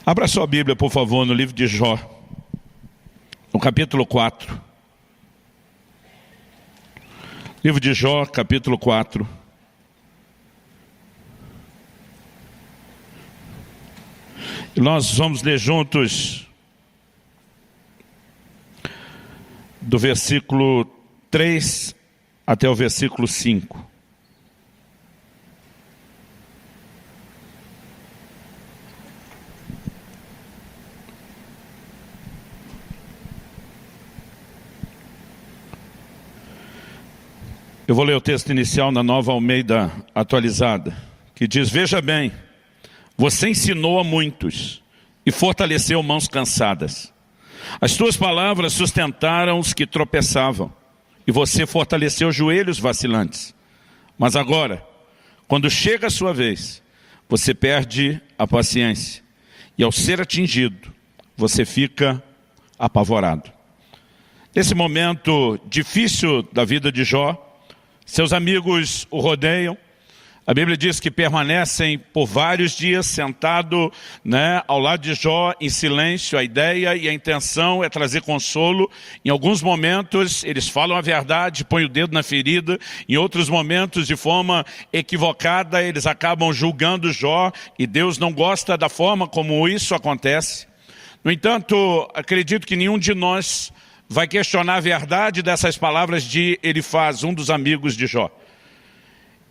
Abra sua Bíblia, por favor, no livro de Jó, no capítulo 4. Livro de Jó, capítulo 4. E nós vamos ler juntos do versículo 3 até o versículo 5. Eu vou ler o texto inicial na Nova Almeida atualizada, que diz: veja bem, você ensinou a muitos e fortaleceu mãos cansadas. As tuas palavras sustentaram os que tropeçavam, e você fortaleceu joelhos vacilantes. Mas agora, quando chega a sua vez, você perde a paciência, e ao ser atingido, você fica apavorado. Nesse momento difícil da vida de Jó, seus amigos o rodeiam. A Bíblia diz que permanecem por vários dias sentado, ao lado de Jó em silêncio. A ideia e a intenção é trazer consolo. Em alguns momentos eles falam a verdade, põem o dedo na ferida. Em outros momentos, de forma equivocada, eles acabam julgando Jó, e Deus não gosta da forma como isso acontece. No entanto, acredito que nenhum de nós vai questionar a verdade dessas palavras de Elifaz, um dos amigos de Jó.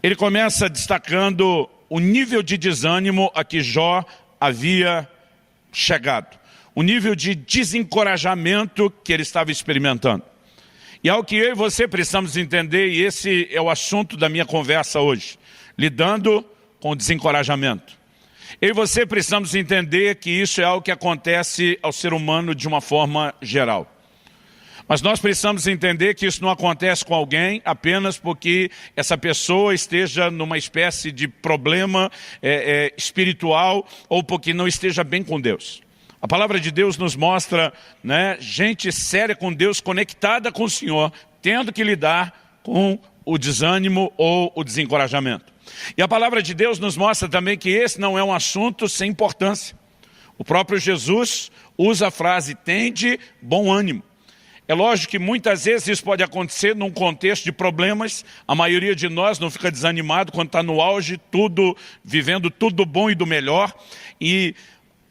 Ele começa destacando o nível de desânimo a que Jó havia chegado, o nível de desencorajamento que ele estava experimentando. E é o que eu e você precisamos entender, e esse é o assunto da minha conversa hoje, lidando com o desencorajamento. Eu e você precisamos entender que isso é algo que acontece ao ser humano de uma forma geral. Mas nós precisamos entender que isso não acontece com alguém apenas porque essa pessoa esteja numa espécie de problema espiritual, ou porque não esteja bem com Deus. A palavra de Deus nos mostra, gente séria com Deus, conectada com o Senhor, tendo que lidar com o desânimo ou o desencorajamento. E a palavra de Deus nos mostra também que esse não é um assunto sem importância. O próprio Jesus usa a frase: tende bom ânimo. É lógico que muitas vezes isso pode acontecer num contexto de problemas. A maioria de nós não fica desanimado quando está no auge, vivendo tudo do bom e do melhor. E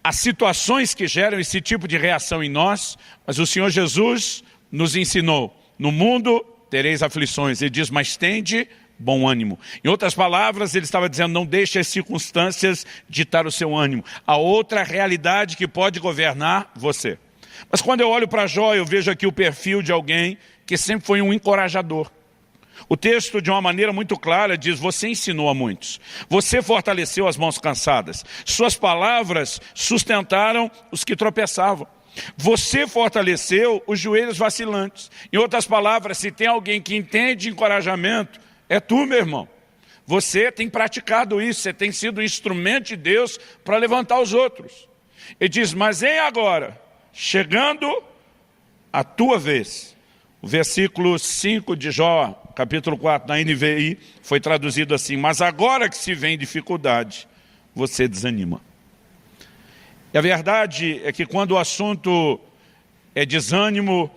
as situações que geram esse tipo de reação em nós, mas o Senhor Jesus nos ensinou: no mundo tereis aflições. Ele diz: mas tende bom ânimo. Em outras palavras, ele estava dizendo: não deixe as circunstâncias ditar o seu ânimo. Há outra realidade que pode governar você. Mas quando eu olho para Jó, eu vejo aqui o perfil de alguém que sempre foi um encorajador. O texto, de uma maneira muito clara, diz: você ensinou a muitos, você fortaleceu as mãos cansadas, suas palavras sustentaram os que tropeçavam, você fortaleceu os joelhos vacilantes. Em outras palavras, se tem alguém que entende encorajamento, é tu, meu irmão. Você tem praticado isso, você tem sido um instrumento de Deus para levantar os outros. Ele diz: mas agora, chegando a tua vez. O versículo 5 de Jó, capítulo 4, na NVI, foi traduzido assim: mas agora que se vem dificuldade, você desanima. E a verdade é que quando o assunto é desânimo,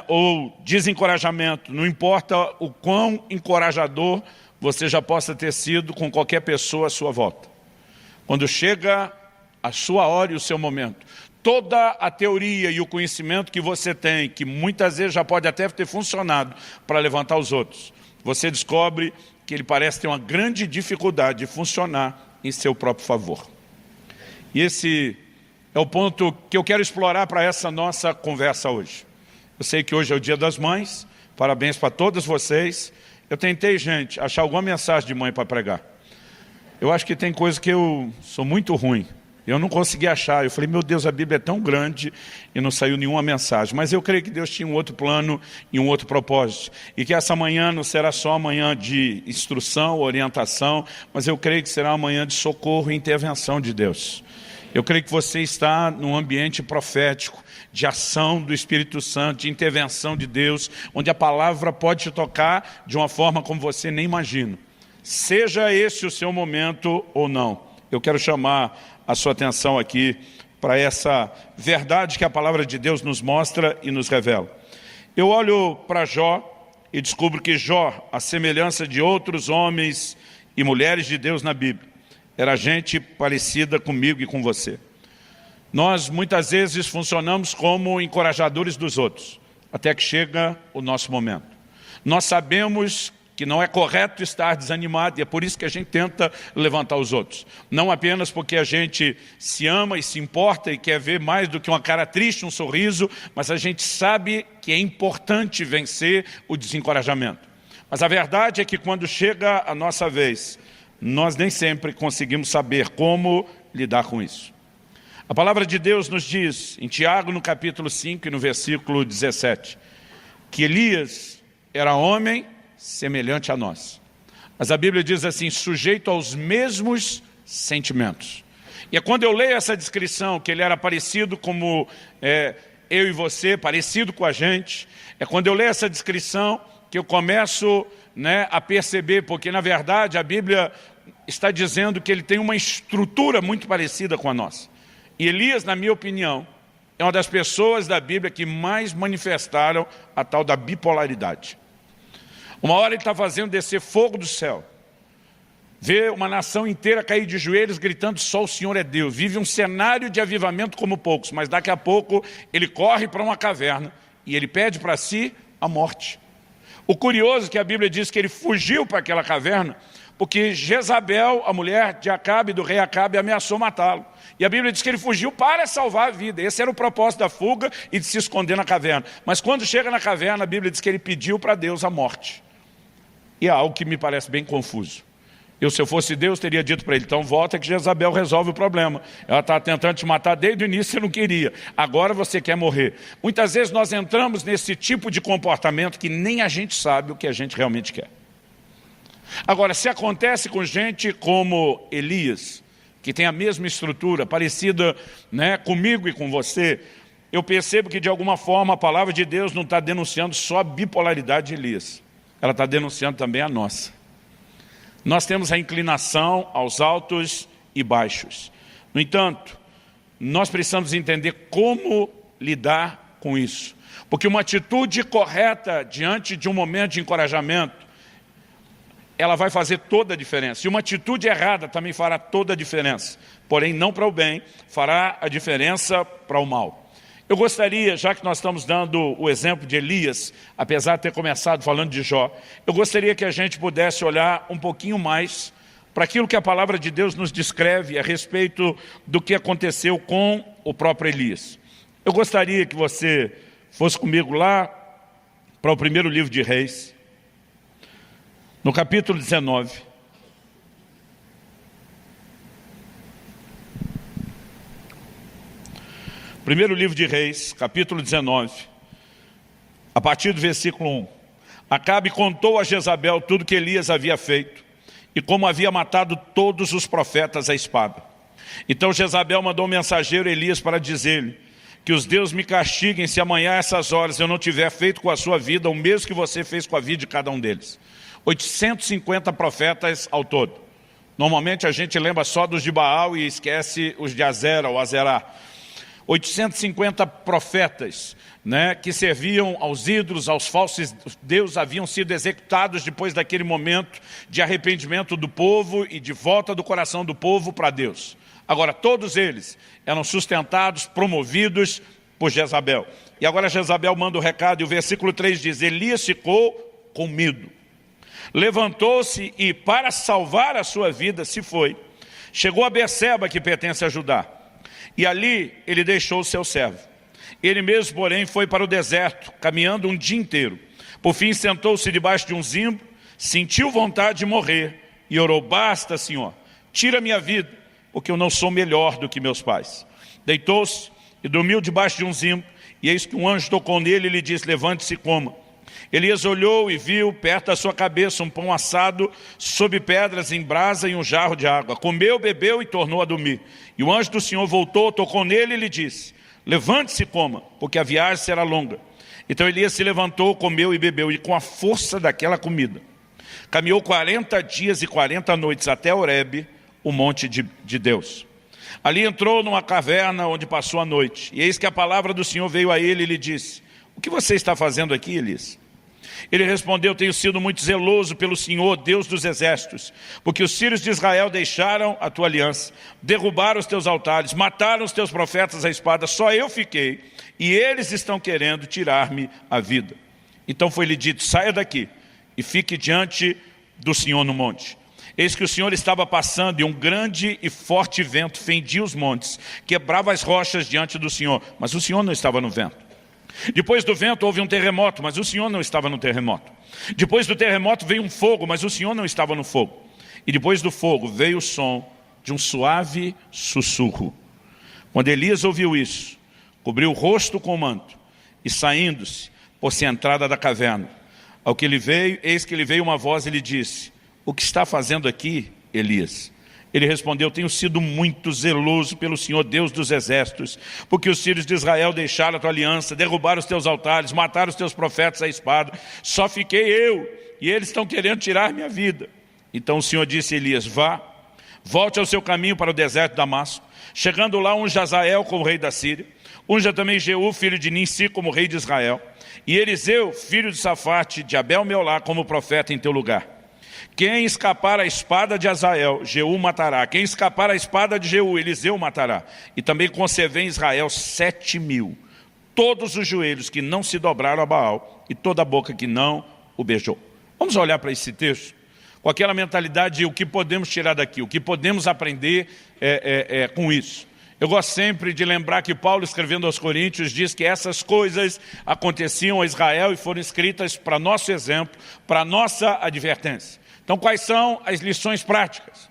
ou desencorajamento, não importa o quão encorajador você já possa ter sido com qualquer pessoa à sua volta. Quando chega a sua hora e o seu momento, toda a teoria e o conhecimento que você tem, que muitas vezes já pode até ter funcionado para levantar os outros, você descobre que ele parece ter uma grande dificuldade de funcionar em seu próprio favor. E esse é o ponto que eu quero explorar para essa nossa conversa hoje. Eu sei que hoje é o Dia das Mães, parabéns para todas vocês. Eu tentei, gente, achar alguma mensagem de mãe para pregar. Eu acho que tem coisa que eu sou muito ruim. Eu não consegui achar. Eu falei: meu Deus, a Bíblia é tão grande e não saiu nenhuma mensagem. Mas eu creio que Deus tinha um outro plano e um outro propósito. E que essa manhã não será só uma manhã de instrução, orientação, mas eu creio que será uma manhã de socorro e intervenção de Deus. Eu creio que você está num ambiente profético, de ação do Espírito Santo, de intervenção de Deus, onde a palavra pode te tocar de uma forma como você nem imagina. Seja esse o seu momento ou não. Eu quero chamar a sua atenção aqui para essa verdade que a palavra de Deus nos mostra e nos revela. Eu olho para Jó e descubro que Jó, à semelhança de outros homens e mulheres de Deus na Bíblia, era gente parecida comigo e com você. Nós muitas vezes funcionamos como encorajadores dos outros, até que chega o nosso momento. Nós sabemos que não é correto estar desanimado, e é por isso que a gente tenta levantar os outros. Não apenas porque a gente se ama e se importa e quer ver mais do que uma cara triste, um sorriso, mas a gente sabe que é importante vencer o desencorajamento. Mas a verdade é que quando chega a nossa vez, nós nem sempre conseguimos saber como lidar com isso. A palavra de Deus nos diz, em Tiago, no capítulo 5 e no versículo 17, que Elias era homem semelhante a nós. Mas a Bíblia diz assim, sujeito aos mesmos sentimentos. E é quando eu leio essa descrição, que ele era parecido como eu e você, parecido com a gente, é quando eu leio essa descrição que eu começo a perceber, porque na verdade a Bíblia está dizendo que ele tem uma estrutura muito parecida com a nossa. E Elias, na minha opinião, é uma das pessoas da Bíblia que mais manifestaram a tal da bipolaridade. Uma hora ele está fazendo descer fogo do céu, vê uma nação inteira cair de joelhos gritando só o Senhor é Deus, vive um cenário de avivamento como poucos, mas daqui a pouco ele corre para uma caverna e ele pede para si a morte. O curioso é que a Bíblia diz que ele fugiu para aquela caverna porque Jezabel, a mulher de Acabe, do rei Acabe, ameaçou matá-lo. E a Bíblia diz que ele fugiu para salvar a vida. Esse era o propósito da fuga e de se esconder na caverna. Mas quando chega na caverna, a Bíblia diz que ele pediu para Deus a morte. E é algo que me parece bem confuso. Se eu fosse Deus, teria dito para ele, então volta que Jezabel resolve o problema. Ela está tentando te matar desde o início, você não queria. Agora você quer morrer. Muitas vezes nós entramos nesse tipo de comportamento que nem a gente sabe o que a gente realmente quer. Agora, se acontece com gente como Elias, que tem a mesma estrutura, parecida comigo e com você, eu percebo que de alguma forma a palavra de Deus não está denunciando só a bipolaridade de Elias. Ela está denunciando também a nossa. Nós temos a inclinação aos altos e baixos. No entanto, nós precisamos entender como lidar com isso. Porque uma atitude correta diante de um momento de encorajamento, ela vai fazer toda a diferença. E uma atitude errada também fará toda a diferença. Porém, não para o bem, fará a diferença para o mal. Eu gostaria, já que nós estamos dando o exemplo de Elias, apesar de ter começado falando de Jó, eu gostaria que a gente pudesse olhar um pouquinho mais para aquilo que a palavra de Deus nos descreve a respeito do que aconteceu com o próprio Elias. Eu gostaria que você fosse comigo lá para o primeiro livro de Reis, no capítulo 19. Primeiro livro de Reis, capítulo 19, a partir do versículo 1. Acabe contou a Jezabel tudo que Elias havia feito e como havia matado todos os profetas à espada. Então Jezabel mandou um mensageiro a Elias para dizer-lhe que os deuses me castiguem se amanhã a essas horas eu não tiver feito com a sua vida o mesmo que você fez com a vida de cada um deles. 850 profetas ao todo. Normalmente a gente lembra só dos de Baal e esquece os de Azera ou Azerá. 850 profetas, que serviam aos ídolos, aos falsos deuses, haviam sido executados depois daquele momento de arrependimento do povo e de volta do coração do povo para Deus. Agora, todos eles eram sustentados, promovidos por Jezabel. E agora Jezabel manda o recado, e o versículo 3 diz, Elias ficou com medo. Levantou-se e, para salvar a sua vida, se foi. Chegou a Berseba, que pertence a Judá. E ali ele deixou o seu servo. Ele mesmo, porém, foi para o deserto, caminhando um dia inteiro. Por fim, sentou-se debaixo de um zimbro, sentiu vontade de morrer e orou, basta, Senhor, tira minha vida, porque eu não sou melhor do que meus pais. Deitou-se e dormiu debaixo de um zimbro, e eis que um anjo tocou nele e lhe disse, levante-se e coma. Elias olhou e viu perto da sua cabeça um pão assado sob pedras em brasa e um jarro de água. Comeu, bebeu e tornou a dormir. E o anjo do Senhor voltou, tocou nele e lhe disse, levante-se e coma, porque a viagem será longa. Então Elias se levantou, comeu e bebeu, e com a força daquela comida, caminhou 40 dias e 40 noites até Horebe, o monte de Deus. Ali entrou numa caverna onde passou a noite. E eis que a palavra do Senhor veio a ele e lhe disse: o que você está fazendo aqui, Elias? Ele respondeu: tenho sido muito zeloso pelo Senhor, Deus dos exércitos, porque os filhos de Israel deixaram a tua aliança, derrubaram os teus altares, mataram os teus profetas à espada, só eu fiquei, e eles estão querendo tirar-me a vida. Então foi-lhe dito: saia daqui e fique diante do Senhor no monte. Eis que o Senhor estava passando, e um grande e forte vento fendia os montes, quebrava as rochas diante do Senhor, mas o Senhor não estava no vento. Depois do vento houve um terremoto, mas o Senhor não estava no terremoto. Depois do terremoto veio um fogo, mas o Senhor não estava no fogo. E depois do fogo veio o som de um suave sussurro. Quando Elias ouviu isso, cobriu o rosto com o manto e, saindo-se, pôs-se à entrada da caverna. Ao que ele veio, eis que lhe veio uma voz e lhe disse: o que está fazendo aqui, Elias? Ele respondeu: tenho sido muito zeloso pelo Senhor, Deus dos exércitos, porque os filhos de Israel deixaram a tua aliança, derrubaram os teus altares, mataram os teus profetas à espada. Só fiquei eu, e eles estão querendo tirar minha vida. Então o Senhor disse a Elias: vá, volte ao seu caminho para o deserto de Damasco. Chegando lá, unja Azael como rei da Síria, unja também Jeú, filho de Ninsi, como rei de Israel, e Eliseu, filho de Safate, de Abel-Meolá, como profeta em teu lugar. Quem escapar à espada de Azael, Jeú matará. Quem escapar à espada de Jeú, Eliseu matará. E também concevei em Israel 7.000, todos os joelhos que não se dobraram a Baal, e toda a boca que não o beijou. Vamos olhar para esse texto com aquela mentalidade de o que podemos tirar daqui, o que podemos aprender com isso. Eu gosto sempre de lembrar que Paulo, escrevendo aos Coríntios, diz que essas coisas aconteciam a Israel e foram escritas para nosso exemplo, para nossa advertência. Então, quais são as lições práticas?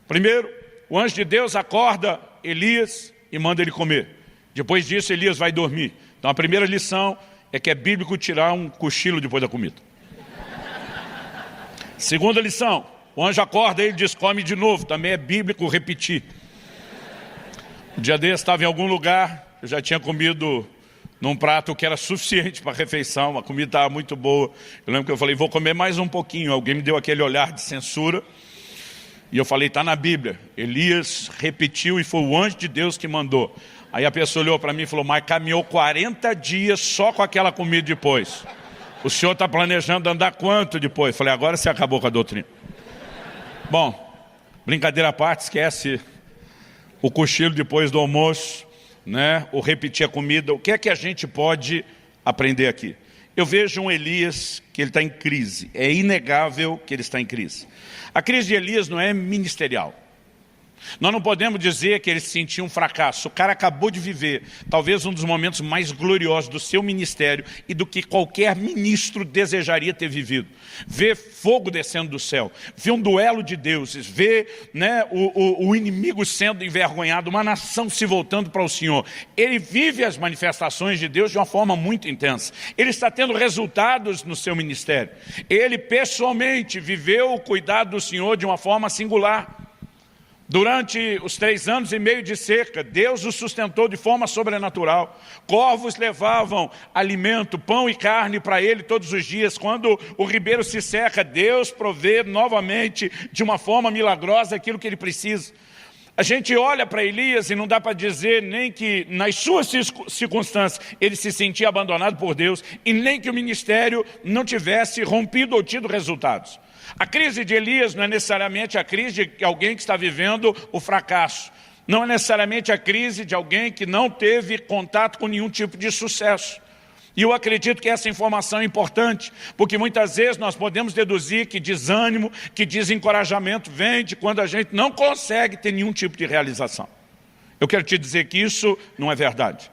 Primeiro, o anjo de Deus acorda Elias e manda ele comer. Depois disso, Elias vai dormir. Então, a primeira lição é que é bíblico tirar um cochilo depois da comida. Segunda lição, o anjo acorda e ele diz: come de novo. Também é bíblico repetir. Um dia desse, estava em algum lugar, eu já tinha comido num prato que era suficiente para a refeição, a comida estava muito boa. Eu lembro que eu falei: vou comer mais um pouquinho. Alguém me deu aquele olhar de censura. E eu falei: está na Bíblia. Elias repetiu e foi o anjo de Deus que mandou. Aí a pessoa olhou para mim e falou: mas caminhou 40 dias só com aquela comida depois. O senhor está planejando andar quanto depois? Eu falei: agora você acabou com a doutrina. Bom, brincadeira à parte, esquece o cochilo depois do almoço, né? O repetir a comida. O que é que a gente pode aprender aqui? Eu vejo um Elias que ele está em crise. É inegável que ele está em crise. A crise de Elias não é ministerial. Nós não podemos dizer que ele se sentiu um fracasso. O cara acabou de viver talvez um dos momentos mais gloriosos do seu ministério e do que qualquer ministro desejaria ter vivido. Ver fogo descendo do céu, ver um duelo de deuses, ver, né, o inimigo sendo envergonhado, uma nação se voltando para o Senhor. Ele vive as manifestações de Deus de uma forma muito intensa. Ele está tendo resultados no seu ministério. Ele pessoalmente viveu o cuidado do Senhor de uma forma singular. Durante os 3 anos e meio de seca, Deus o sustentou de forma sobrenatural. Corvos levavam alimento, pão e carne para ele todos os dias. Quando o ribeiro se seca, Deus provê novamente de uma forma milagrosa aquilo que ele precisa. A gente olha para Elias e não dá para dizer nem que nas suas circunstâncias ele se sentia abandonado por Deus e nem que o ministério não tivesse rompido ou tido resultados. A crise de Elias não é necessariamente a crise de alguém que está vivendo o fracasso. Não é necessariamente a crise de alguém que não teve contato com nenhum tipo de sucesso. E eu acredito que essa informação é importante, porque muitas vezes nós podemos deduzir que desânimo, que desencorajamento vem de quando a gente não consegue ter nenhum tipo de realização. Eu quero te dizer que isso não é verdade.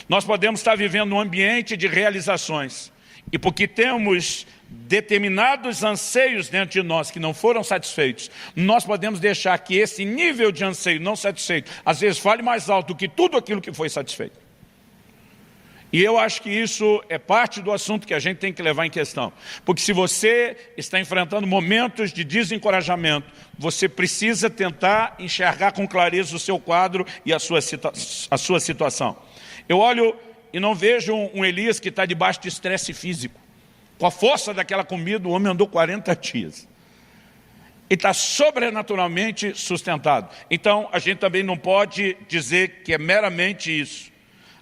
Nós podemos estar vivendo um ambiente de realizações, e porque temos determinados anseios dentro de nós que não foram satisfeitos, nós podemos deixar que esse nível de anseio não satisfeito, às vezes fale mais alto do que tudo aquilo que foi satisfeito. E eu acho que isso é parte do assunto que a gente tem que levar em questão. Porque se você está enfrentando momentos de desencorajamento, você precisa tentar enxergar com clareza o seu quadro e a sua situação. Eu olho e não vejo um Elias que está debaixo de estresse físico. Com a força daquela comida, o homem andou 40 dias. Ele está sobrenaturalmente sustentado. Então, a gente também não pode dizer que é meramente isso.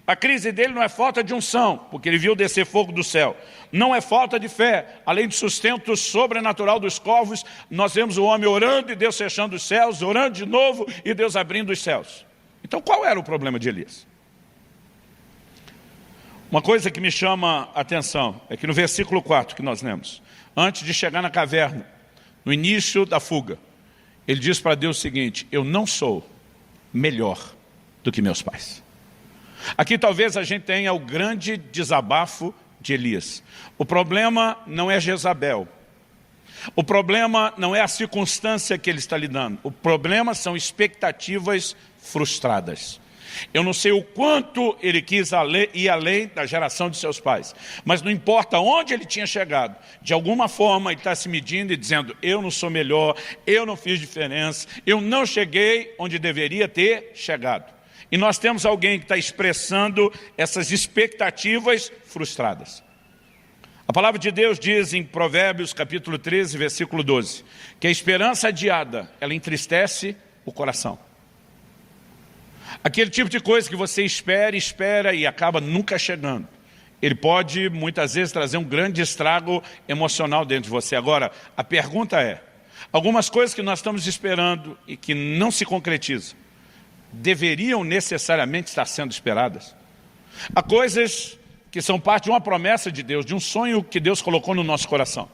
A crise dele não é falta de unção, porque ele viu descer fogo do céu. Não é falta de fé. Além do sustento sobrenatural dos corvos, nós vemos o homem orando e Deus fechando os céus, orando de novo e Deus abrindo os céus. Então, qual era o problema de Elias? Uma coisa que me chama a atenção é que no versículo 4 que nós lemos, antes de chegar na caverna, no início da fuga, ele diz para Deus o seguinte: eu não sou melhor do que meus pais. Aqui talvez a gente tenha o grande desabafo de Elias. O problema não é Jezabel. O problema não é a circunstância que ele está lidando. O problema são expectativas frustradas. Eu não sei o quanto ele quis ir além da geração de seus pais, mas não importa onde ele tinha chegado, de alguma forma ele está se medindo e dizendo: eu não sou melhor, eu não fiz diferença, eu não cheguei onde deveria ter chegado. E nós temos alguém que está expressando essas expectativas frustradas. A palavra de Deus diz em Provérbios capítulo 13, versículo 12, que a esperança adiada, ela entristece o coração. Aquele tipo de coisa que você espera e acaba nunca chegando. Ele pode, muitas vezes, trazer um grande estrago emocional dentro de você. Agora, a pergunta é, algumas coisas que nós estamos esperando e que não se concretizam, deveriam necessariamente estar sendo esperadas? Há coisas que são parte de uma promessa de Deus, de um sonho que Deus colocou no nosso coração.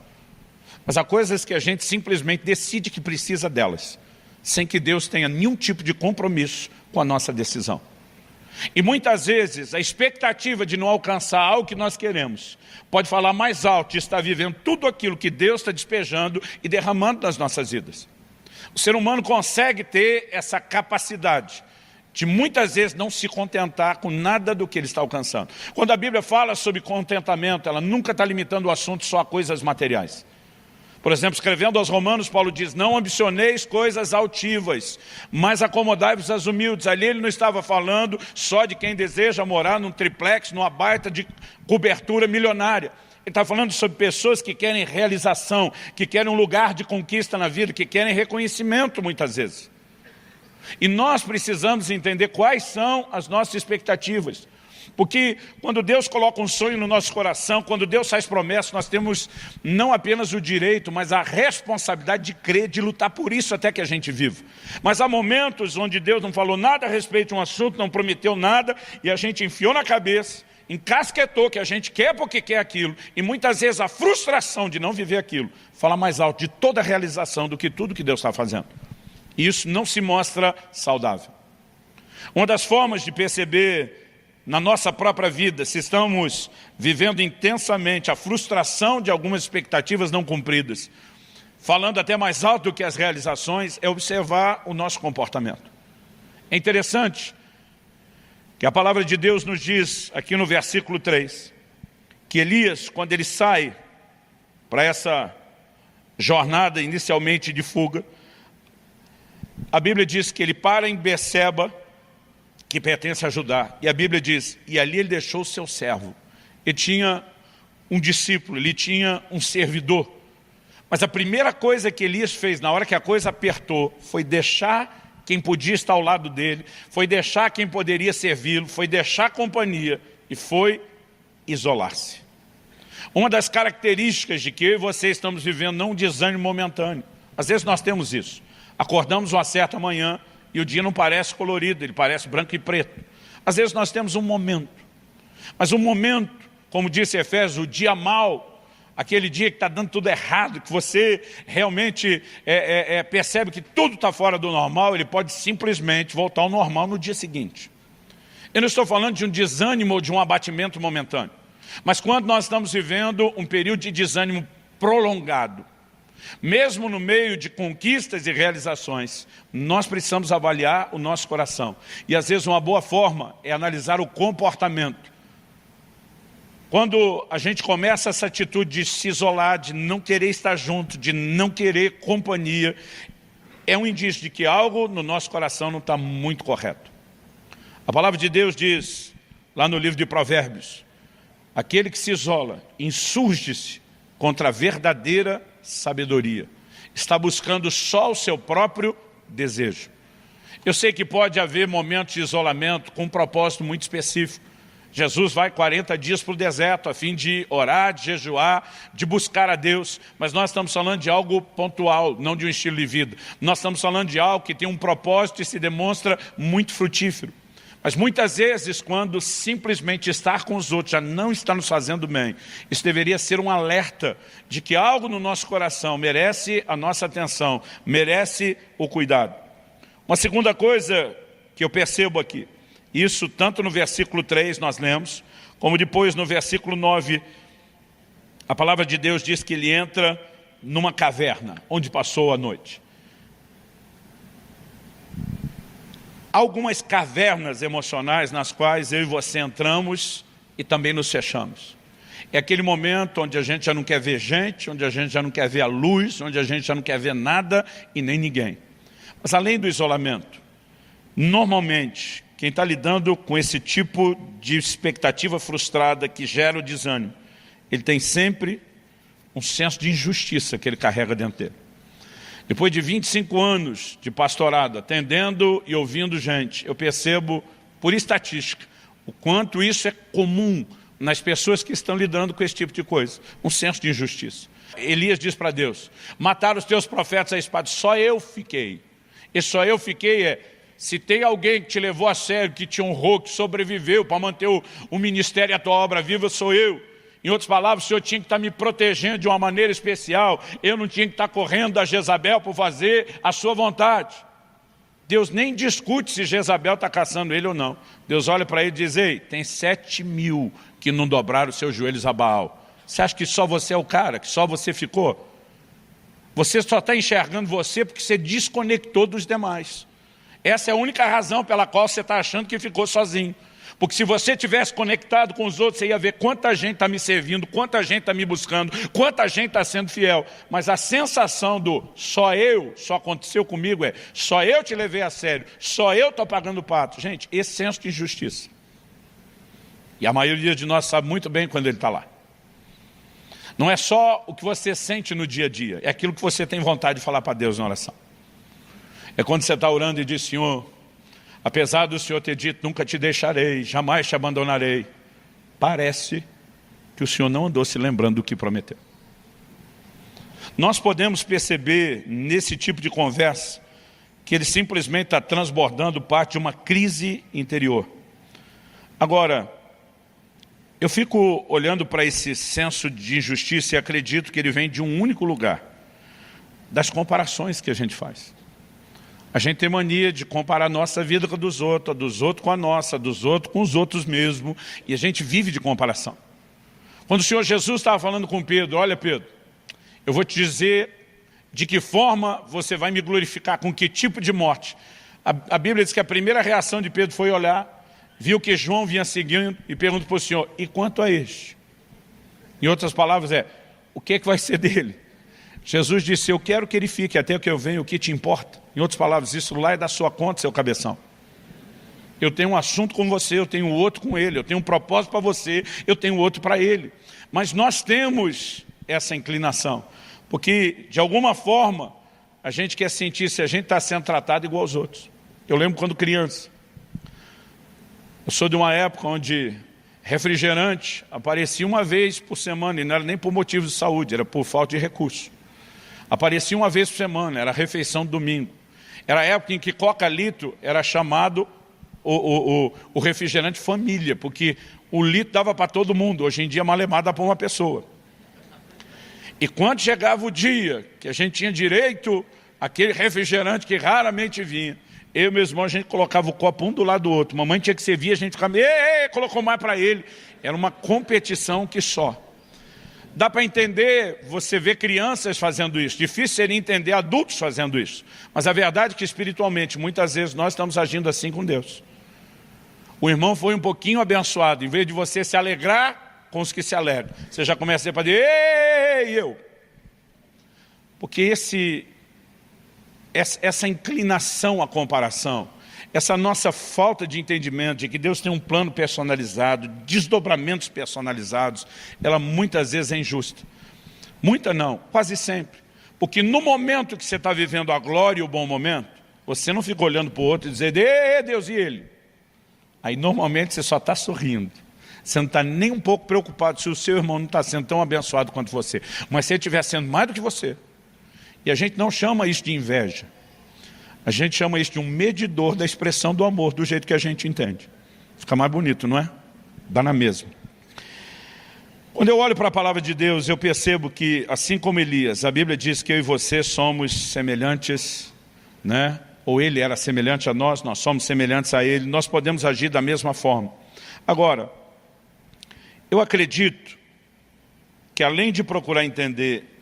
Mas há coisas que a gente simplesmente decide que precisa delas, sem que Deus tenha nenhum tipo de compromisso com a nossa decisão. E muitas vezes a expectativa de não alcançar algo que nós queremos pode falar mais alto e estar vivendo tudo aquilo que Deus está despejando e derramando nas nossas vidas. O ser humano consegue ter essa capacidade de muitas vezes não se contentar com nada do que ele está alcançando. Quando a Bíblia fala sobre contentamento, ela nunca está limitando o assunto só a coisas materiais. Por exemplo, escrevendo aos Romanos, Paulo diz: não ambicioneis coisas altivas, mas acomodai-vos às humildes. Ali ele não estava falando só de quem deseja morar num triplex, numa baita de cobertura milionária. Ele está falando sobre pessoas que querem realização, que querem um lugar de conquista na vida, que querem reconhecimento muitas vezes. E nós precisamos entender quais são as nossas expectativas. Porque quando Deus coloca um sonho no nosso coração, quando Deus faz promessas, nós temos não apenas o direito, mas a responsabilidade de crer, de lutar por isso até que a gente viva. Mas há momentos onde Deus não falou nada a respeito de um assunto, não prometeu nada, e a gente enfiou na cabeça, encasquetou que a gente quer porque quer aquilo, e muitas vezes a frustração de não viver aquilo fala mais alto de toda a realização do que tudo que Deus está fazendo. E isso não se mostra saudável. Uma das formas de perceber na nossa própria vida se estamos vivendo intensamente a frustração de algumas expectativas não cumpridas, falando até mais alto do que as realizações, é observar o nosso comportamento. É interessante que a palavra de Deus nos diz, aqui no versículo 3, que Elias, quando ele sai para essa jornada inicialmente de fuga, a Bíblia diz que ele para em Berseba, que pertence a Judá, e a Bíblia diz, e ali ele deixou o seu servo. Ele tinha um discípulo, ele tinha um servidor. Mas a primeira coisa que Elias fez, na hora que a coisa apertou, foi deixar quem podia estar ao lado dele, foi deixar quem poderia servi-lo, foi deixar a companhia e foi isolar-se. Uma das características de que eu e você estamos vivendo não um desânimo momentâneo. Às vezes nós temos isso. Acordamos uma certa manhã e o dia não parece colorido, ele parece branco e preto. Às vezes nós temos um momento. Mas um momento, como disse Efésios, o dia mau, aquele dia que está dando tudo errado, que você realmente percebe que tudo está fora do normal, ele pode simplesmente voltar ao normal no dia seguinte. Eu não estou falando de um desânimo ou de um abatimento momentâneo. Mas quando nós estamos vivendo um período de desânimo prolongado, mesmo no meio de conquistas e realizações, nós precisamos avaliar o nosso coração. E às vezes uma boa forma é analisar o comportamento. Quando a gente começa essa atitude de se isolar, de não querer estar junto, de não querer companhia, é um indício de que algo no nosso coração não está muito correto. A palavra de Deus diz, lá no livro de Provérbios, aquele que se isola, insurge-se contra a verdadeira sabedoria. está buscando só o seu próprio desejo. Eu sei que pode haver momentos de isolamento com um propósito muito específico. Jesus vai 40 dias para o deserto a fim de orar, de jejuar, de buscar a Deus. Mas nós estamos falando de algo pontual, não de um estilo de vida. Nós estamos falando de algo que tem um propósito e se demonstra muito frutífero. Mas muitas vezes, quando simplesmente estar com os outros já não está nos fazendo bem, isso deveria ser um alerta de que algo no nosso coração merece a nossa atenção, merece o cuidado. Uma segunda coisa que eu percebo aqui, isso tanto no versículo 3 nós lemos, como depois no versículo 9, a palavra de Deus diz que ele entra numa caverna, onde passou a noite. Há algumas cavernas emocionais nas quais eu e você entramos e também nos fechamos. É aquele momento onde a gente já não quer ver gente, onde a gente já não quer ver a luz, onde a gente já não quer ver nada e nem ninguém. Mas além do isolamento, normalmente, quem está lidando com esse tipo de expectativa frustrada que gera o desânimo, ele tem sempre um senso de injustiça que ele carrega dentro dele. Depois de 25 anos de pastorado, atendendo e ouvindo gente, eu percebo, por estatística, o quanto isso é comum nas pessoas que estão lidando com esse tipo de coisa. Um senso de injustiça. Elias diz para Deus, mataram os teus profetas à espada, só eu fiquei. E só eu fiquei se tem alguém que te levou a sério, que te honrou, que sobreviveu para manter o ministério e a tua obra viva, sou eu. Em outras palavras, o Senhor tinha que estar me protegendo de uma maneira especial. Eu não tinha que estar correndo da Jezabel por fazer a sua vontade. Deus nem discute se Jezabel está caçando ele ou não. Deus olha para ele e diz, ei, tem 7.000 que não dobraram os seus joelhos a Baal. Você acha que só você é o cara, que só você ficou? Você só está enxergando você porque você desconectou dos demais. Essa é a única razão pela qual você está achando que ficou sozinho. Porque se você tivesse conectado com os outros, você ia ver quanta gente está me servindo, quanta gente está me buscando, quanta gente está sendo fiel. Mas a sensação do só aconteceu comigo só eu te levei a sério, só eu estou pagando o pato. Gente, esse senso de injustiça. E a maioria de nós sabe muito bem quando ele está lá. Não é só o que você sente no dia a dia, é aquilo que você tem vontade de falar para Deus na oração. É quando você está orando e diz, Senhor, apesar do Senhor ter dito, nunca te deixarei, jamais te abandonarei, parece que o Senhor não andou se lembrando do que prometeu. Nós podemos perceber nesse tipo de conversa que ele simplesmente está transbordando parte de uma crise interior. Agora, eu fico olhando para esse senso de injustiça e acredito que ele vem de um único lugar, das comparações que a gente faz. A gente tem mania de comparar a nossa vida com a dos outros com a nossa, dos outros com os outros mesmo, e a gente vive de comparação. Quando o Senhor Jesus estava falando com Pedro, olha Pedro, eu vou te dizer de que forma você vai me glorificar, com que tipo de morte. A Bíblia diz que a primeira reação de Pedro foi olhar, viu que João vinha seguindo e pergunta para o Senhor, e quanto a este? Em outras palavras o que vai ser dele? Jesus disse, eu quero que ele fique até que eu venha, o que te importa? Em outras palavras, isso lá é da sua conta, seu cabeção. Eu tenho um assunto com você, eu tenho outro com ele, eu tenho um propósito para você, eu tenho outro para ele. Mas nós temos essa inclinação, porque de alguma forma a gente quer sentir se a gente está sendo tratado igual aos outros. Eu lembro quando criança, eu sou de uma época onde refrigerante aparecia uma vez por semana, e não era nem por motivos de saúde, era por falta de recurso. Aparecia uma vez por semana, era a refeição do domingo. Era a época em que Coca-Litro era chamado o refrigerante família, porque o litro dava para todo mundo, hoje em dia malemar dá para uma pessoa. E quando chegava o dia que a gente tinha direito àquele refrigerante que raramente vinha, eu e meu irmão, a gente colocava o copo um do lado do outro. Mamãe tinha que servir, a gente ficava, colocou mais para ele. Era uma competição que só. Dá para entender, você vê crianças fazendo isso. Difícil seria entender adultos fazendo isso. Mas a verdade é que espiritualmente, muitas vezes, nós estamos agindo assim com Deus. O irmão foi um pouquinho abençoado. Em vez de você se alegrar com os que se alegram, você já começa a dizer, ei, eu. Porque essa inclinação à comparação, essa nossa falta de entendimento de que Deus tem um plano personalizado, desdobramentos personalizados, ela muitas vezes é injusta. Muita não, quase sempre. Porque no momento que você está vivendo a glória e o bom momento, você não fica olhando para o outro e dizendo, "Ê, Deus, e ele?" Aí normalmente você só está sorrindo. Você não está nem um pouco preocupado se o seu irmão não está sendo tão abençoado quanto você. Mas se ele estiver sendo mais do que você. E a gente não chama isso de inveja. A gente chama isso de um medidor da expressão do amor, do jeito que a gente entende. Fica mais bonito, não é? Dá na mesma. Quando eu olho para a palavra de Deus, eu percebo que, assim como Elias, a Bíblia diz que eu e você somos semelhantes, né? Ou ele era semelhante a nós somos semelhantes a ele, nós podemos agir da mesma forma. Agora, eu acredito que além de procurar entender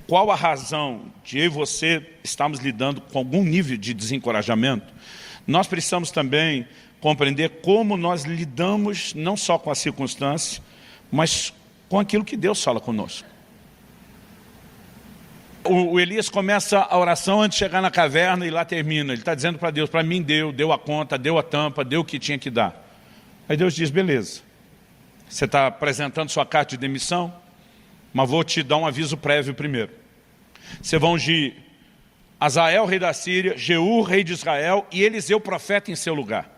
qual a razão de eu e você estarmos lidando com algum nível de desencorajamento, nós precisamos também compreender como nós lidamos não só com a circunstância, mas com aquilo que Deus fala conosco. O Elias começa a oração antes de chegar na caverna e lá termina. Ele está dizendo para Deus, para mim deu a conta, deu a tampa, deu o que tinha que dar. Aí Deus diz, beleza, você está apresentando sua carta de demissão, mas vou te dar um aviso prévio primeiro. Você vai ungir Azael, rei da Síria, Jeú, rei de Israel, e Eliseu, profeta, em seu lugar.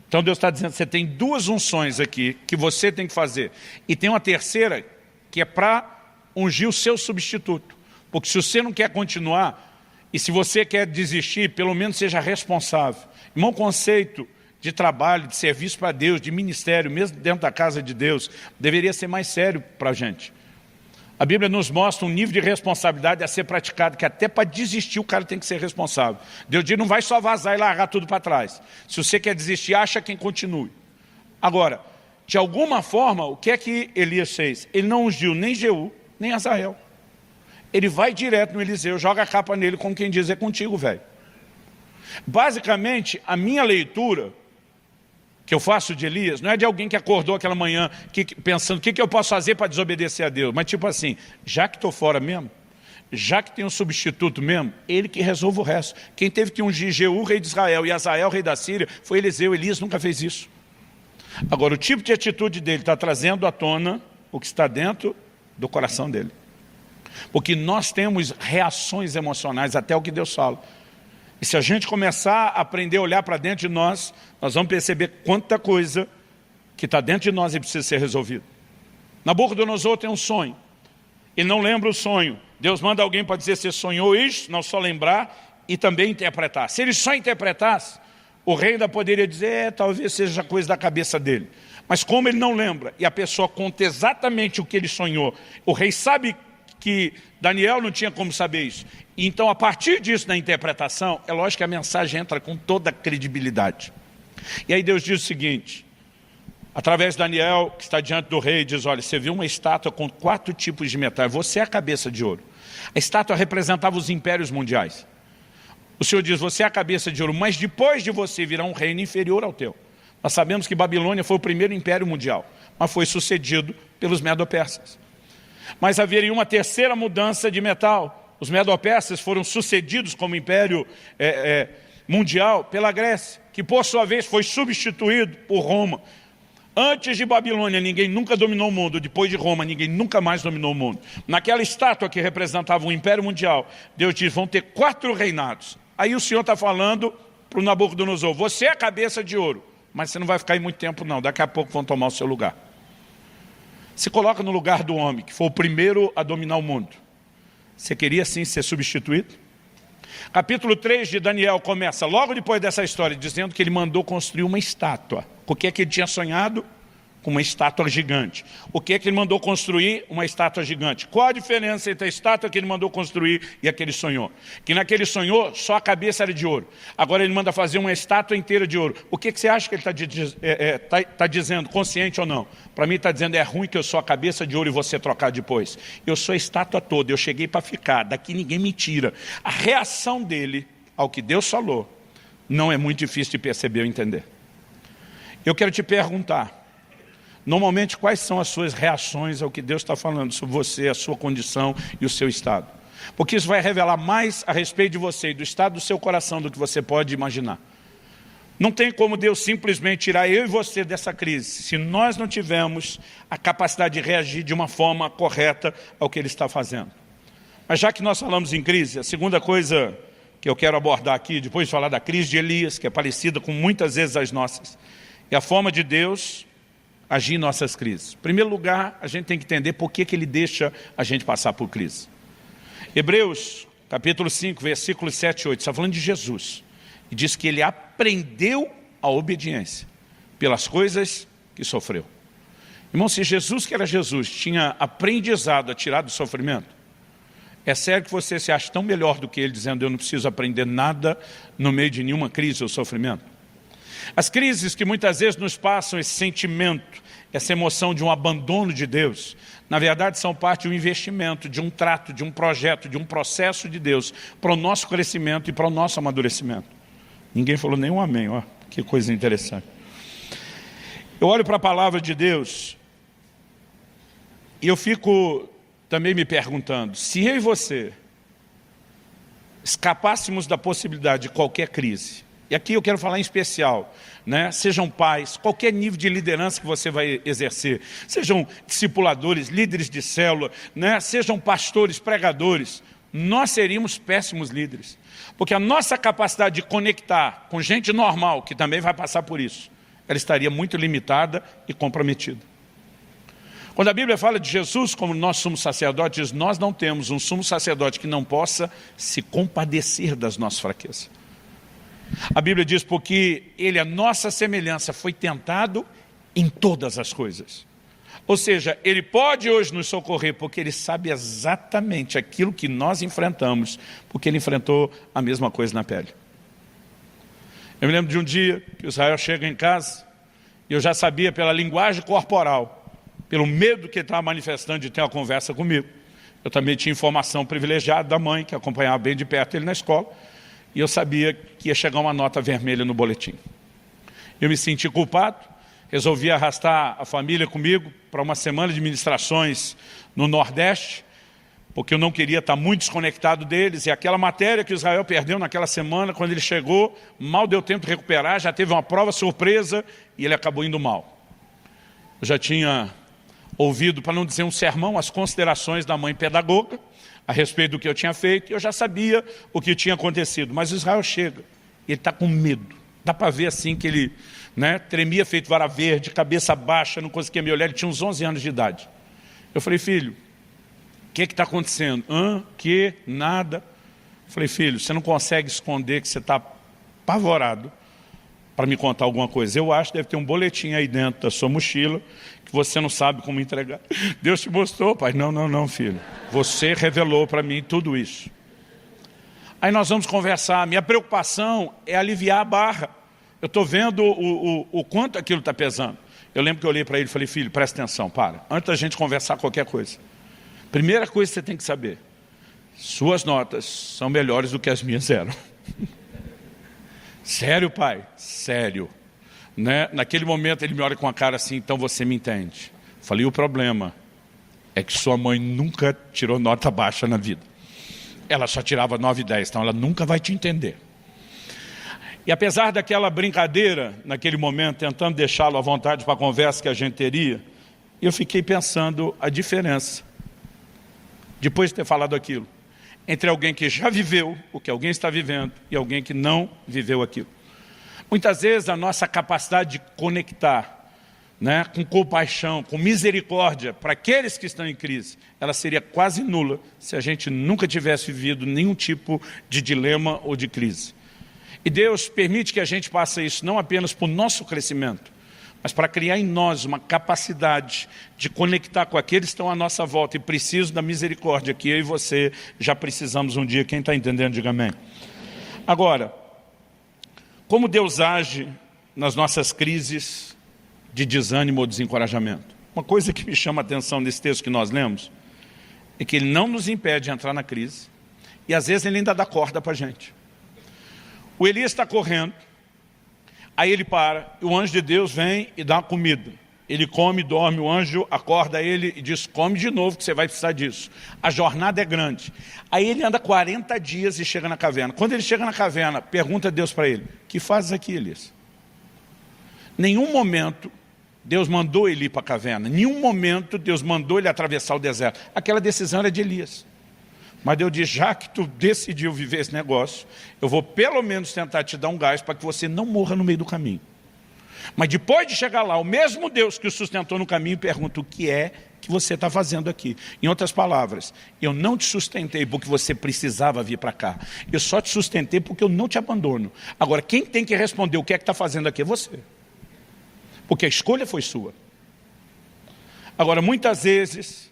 Então Deus está dizendo, você tem duas unções aqui que você tem que fazer. E tem uma terceira que é para ungir o seu substituto. Porque se você não quer continuar, e se você quer desistir, pelo menos seja responsável. Irmão, conceito de trabalho, de serviço para Deus, de ministério, mesmo dentro da casa de Deus, deveria ser mais sério para a gente. A Bíblia nos mostra um nível de responsabilidade a ser praticado, que até para desistir o cara tem que ser responsável. Deus diz, não vai só vazar e largar tudo para trás. Se você quer desistir, acha quem continue. Agora, de alguma forma, o que é que Elias fez? Ele não ungiu nem Jeú, nem Azael. Ele vai direto no Eliseu, joga a capa nele, como quem diz, é contigo, velho. Basicamente, a minha leitura que eu faço de Elias, não é de alguém que acordou aquela manhã pensando o que eu posso fazer para desobedecer a Deus, mas tipo assim, já que estou fora mesmo, já que tem um substituto mesmo, ele que resolve o resto. Quem teve que ungir Jeú, rei de Israel, e Azael, rei da Síria, foi Eliseu. Elias nunca fez isso. Agora, o tipo de atitude dele está trazendo à tona o que está dentro do coração dele. Porque nós temos reações emocionais até o que Deus fala. E se a gente começar a aprender a olhar para dentro de nós, nós vamos perceber quanta coisa que está dentro de nós e precisa ser resolvida. Nabucodonosor tem um sonho. Ele não lembra o sonho. Deus manda alguém para dizer se você sonhou isso, não só lembrar, e também interpretar. Se ele só interpretasse, o rei ainda poderia dizer, talvez seja coisa da cabeça dele. Mas como ele não lembra, e a pessoa conta exatamente o que ele sonhou, o rei sabe que Daniel não tinha como saber isso. Então, a partir disso, na interpretação, é lógico que a mensagem entra com toda a credibilidade. E aí Deus diz o seguinte, através de Daniel, que está diante do rei, diz, olha, você viu uma estátua com 4 tipos de metal, você é a cabeça de ouro. A estátua representava os impérios mundiais. O Senhor diz, você é a cabeça de ouro, mas depois de você virá um reino inferior ao teu. Nós sabemos que Babilônia foi o primeiro império mundial, mas foi sucedido pelos medo-persas. Mas haveria uma terceira mudança de metal. Os medo-persas foram sucedidos como império mundial pela Grécia, que por sua vez foi substituído por Roma. Antes de Babilônia, ninguém nunca dominou o mundo. Depois de Roma, ninguém nunca mais dominou o mundo. Naquela estátua que representava o império mundial, Deus diz, vão ter 4 reinados. Aí o Senhor está falando para o Nabucodonosor, você é a cabeça de ouro, mas você não vai ficar aí muito tempo não, daqui a pouco vão tomar o seu lugar. Se coloca no lugar do homem, que foi o primeiro a dominar o mundo. Você queria sim ser substituído? Capítulo 3 de Daniel começa logo depois dessa história, dizendo que ele mandou construir uma estátua. O que é que ele tinha sonhado? Com uma estátua gigante. O que é que ele mandou construir? Uma estátua gigante. Qual a diferença entre a estátua que ele mandou construir e a que ele sonhou? Que naquele sonhou, só a cabeça era de ouro. Agora ele manda fazer uma estátua inteira de ouro. O que você acha que ele está dizendo, consciente ou não? Para mim está dizendo, é ruim que eu sou a cabeça de ouro e você trocar depois. Eu sou a estátua toda, eu cheguei para ficar, daqui ninguém me tira. A reação dele ao que Deus falou não é muito difícil de perceber ou entender. Eu quero te perguntar, normalmente, quais são as suas reações ao que Deus está falando sobre você, a sua condição e o seu estado? Porque isso vai revelar mais a respeito de você e do estado do seu coração do que você pode imaginar. Não tem como Deus simplesmente tirar eu e você dessa crise, se nós não tivermos a capacidade de reagir de uma forma correta ao que Ele está fazendo. Mas já que nós falamos em crise, a segunda coisa que eu quero abordar aqui, depois de falar da crise de Elias, que é parecida com muitas vezes as nossas, é a forma de Deus agir em nossas crises. Em primeiro lugar, a gente tem que entender por que Ele deixa a gente passar por crise. Hebreus, capítulo 5, versículos 7 e 8, está falando de Jesus. E diz que Ele aprendeu a obediência pelas coisas que sofreu. Irmão, se Jesus, que era Jesus, tinha aprendizado a tirar do sofrimento, é sério que você se acha tão melhor do que Ele, dizendo eu não preciso aprender nada no meio de nenhuma crise ou sofrimento? As crises que muitas vezes nos passam, esse sentimento, essa emoção de um abandono de Deus, na verdade são parte de um investimento, de um trato, de um projeto, de um processo de Deus para o nosso crescimento e para o nosso amadurecimento. Ninguém falou nenhum amém, ó, que coisa interessante. Eu olho para a palavra de Deus e eu fico também me perguntando, se eu e você escapássemos da possibilidade de qualquer crise, e aqui eu quero falar em especial, né? Sejam pais, qualquer nível de liderança que você vai exercer, sejam discipuladores, líderes de célula, né? Sejam pastores, pregadores, nós seríamos péssimos líderes. Porque a nossa capacidade de conectar com gente normal, que também vai passar por isso, ela estaria muito limitada e comprometida. Quando a Bíblia fala de Jesus como nosso sumo sacerdote, diz, nós não temos um sumo sacerdote que não possa se compadecer das nossas fraquezas. A Bíblia diz, porque Ele, a nossa semelhança, foi tentado em todas as coisas. Ou seja, Ele pode hoje nos socorrer, porque Ele sabe exatamente aquilo que nós enfrentamos, porque Ele enfrentou a mesma coisa na pele. Eu me lembro de um dia que Israel chega em casa, e eu já sabia pela linguagem corporal, pelo medo que ele estava manifestando de ter uma conversa comigo. Eu também tinha informação privilegiada da mãe, que acompanhava bem de perto ele na escola, e eu sabia que ia chegar uma nota vermelha no boletim. Eu me senti culpado, resolvi arrastar a família comigo para uma semana de ministrações no Nordeste, porque eu não queria estar muito desconectado deles, e aquela matéria que Israel perdeu naquela semana, quando ele chegou, mal deu tempo de recuperar, já teve uma prova surpresa, e ele acabou indo mal. Eu já tinha ouvido, para não dizer um sermão, as considerações da mãe pedagoga, a respeito do que eu tinha feito, e eu já sabia o que tinha acontecido. Mas Israel chega, ele está com medo. Dá para ver assim que ele, né, tremia feito vara verde, cabeça baixa, não conseguia me olhar, ele tinha uns 11 anos de idade. Eu falei, filho, o que está acontecendo? Que? Nada. Eu falei, filho, você não consegue esconder que você está apavorado para me contar alguma coisa. Eu acho que deve ter um boletim aí dentro da sua mochila, que você não sabe como entregar. Deus te mostrou, pai. Não, filho. Você revelou para mim tudo isso. Aí nós vamos conversar. Minha preocupação é aliviar a barra. Eu estou vendo o quanto aquilo está pesando. Eu lembro que eu olhei para ele e falei, filho, presta atenção, para. Antes da gente conversar qualquer coisa. Primeira coisa que você tem que saber. Suas notas são melhores do que as minhas eram. Sério, pai? Sério. Né? Naquele momento ele me olha com a cara assim, então você me entende. Falei, o problema é que sua mãe nunca tirou nota baixa na vida. Ela só tirava 9 e 10, então ela nunca vai te entender. E apesar daquela brincadeira, naquele momento, tentando deixá-lo à vontade para a conversa que a gente teria, eu fiquei pensando a diferença, depois de ter falado aquilo, entre alguém que já viveu o que alguém está vivendo e alguém que não viveu aquilo. Muitas vezes a nossa capacidade de conectar, né, com compaixão, com misericórdia para aqueles que estão em crise, ela seria quase nula se a gente nunca tivesse vivido nenhum tipo de dilema ou de crise. E Deus permite que a gente passe isso não apenas para o nosso crescimento, mas para criar em nós uma capacidade de conectar com aqueles que estão à nossa volta e precisam da misericórdia que eu e você já precisamos um dia. Quem está entendendo, diga amém. Agora, como Deus age nas nossas crises de desânimo ou desencorajamento? Uma coisa que me chama a atenção nesse texto que nós lemos é que Ele não nos impede de entrar na crise e às vezes Ele ainda dá corda para a gente. O Elias está correndo, aí ele para, e o anjo de Deus vem e dá uma comida. Ele come, dorme, o anjo acorda ele e diz, come de novo que você vai precisar disso. A jornada é grande. Aí ele anda 40 dias e chega na caverna. Quando ele chega na caverna, pergunta a Deus para ele, que fazes aqui, Elias? Nenhum momento Deus mandou ele ir para a caverna. Nenhum momento Deus mandou ele atravessar o deserto. Aquela decisão era de Elias. Mas Deus diz, já que tu decidiu viver esse negócio, eu vou pelo menos tentar te dar um gás para que você não morra no meio do caminho. Mas depois de chegar lá, o mesmo Deus que o sustentou no caminho pergunta, o que é que você está fazendo aqui? Em outras palavras, eu não te sustentei porque você precisava vir para cá. Eu só te sustentei porque eu não te abandono. Agora, quem tem que responder o que é que está fazendo aqui é você. Porque a escolha foi sua. Agora, muitas vezes,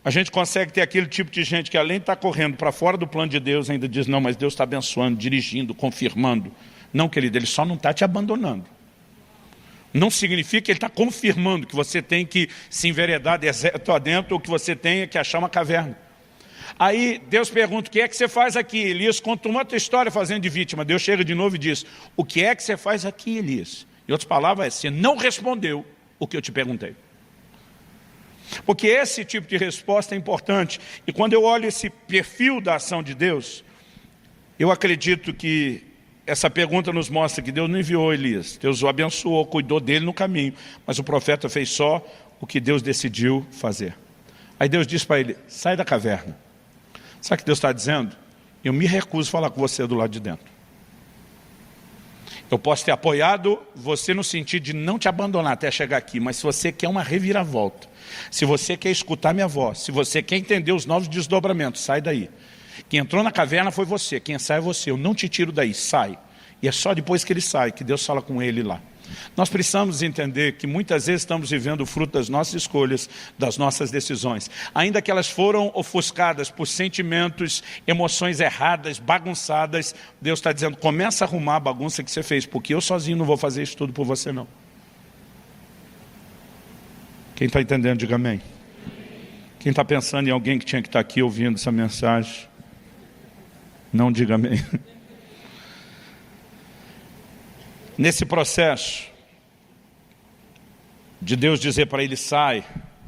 a gente consegue ter aquele tipo de gente que além de estar correndo para fora do plano de Deus, ainda diz, não, mas Deus está abençoando, dirigindo, confirmando. Não, querido, Ele só não está te abandonando. Não significa que Ele está confirmando que você tem que se enveredar deserto adentro ou que você tenha que achar uma caverna. Aí Deus pergunta, o que é que você faz aqui? Elias conta uma outra história fazendo de vítima. Deus chega de novo e diz, o que é que você faz aqui, Elias? Em outras palavras, você não respondeu o que eu te perguntei. Porque esse tipo de resposta é importante. E quando eu olho esse perfil da ação de Deus, eu acredito que essa pergunta nos mostra que Deus não enviou Elias. Deus o abençoou, cuidou dele no caminho. Mas o profeta fez só o que Deus decidiu fazer. Aí Deus diz para ele, sai da caverna. Sabe o que Deus está dizendo? Eu me recuso a falar com você do lado de dentro. Eu posso ter apoiado você no sentido de não te abandonar até chegar aqui. Mas se você quer uma reviravolta, se você quer escutar minha voz, se você quer entender os novos desdobramentos, sai daí. Quem entrou na caverna foi você, quem sai é você, eu não te tiro daí, sai. E é só depois que ele sai, que Deus fala com ele lá. Nós precisamos entender que muitas vezes estamos vivendo o fruto das nossas escolhas, das nossas decisões. Ainda que elas foram ofuscadas por sentimentos, emoções erradas, bagunçadas, Deus está dizendo, começa a arrumar a bagunça que você fez, porque eu sozinho não vou fazer isso tudo por você não. Quem está entendendo, diga amém. Quem está pensando em alguém que tinha que estar aqui ouvindo essa mensagem, não diga amém. Nesse processo de Deus dizer para ele sai,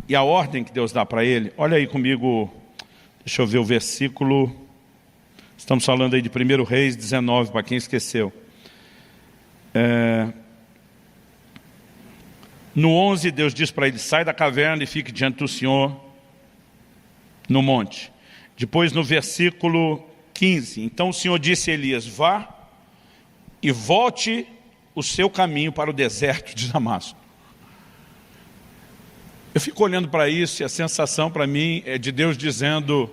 e a ordem que Deus dá para ele, olha aí comigo, deixa eu ver o versículo, estamos falando aí de 1 Reis 19, para quem esqueceu. No 11 Deus diz para ele, sai da caverna e fique diante do Senhor no monte. Depois no versículo 15, então o Senhor disse a Elias, vá e volte o seu caminho para o deserto de Damasco. Eu fico olhando para isso e a sensação para mim é de Deus dizendo,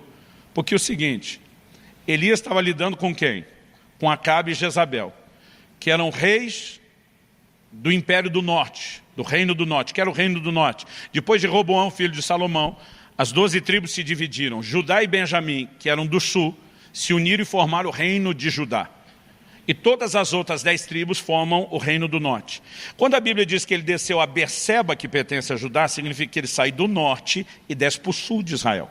porque é o seguinte, Elias estava lidando com quem? Com Acabe e Jezabel, que eram reis do Império do Norte, do Reino do Norte, que era o Reino do Norte. Depois de Roboão, filho de Salomão, as 12 tribos se dividiram. Judá e Benjamim, que eram do sul, se uniram e formaram o Reino de Judá. E todas as outras 10 tribos formam o Reino do Norte. Quando a Bíblia diz que ele desceu a Berseba, que pertence a Judá, significa que ele sai do norte e desce para o sul de Israel.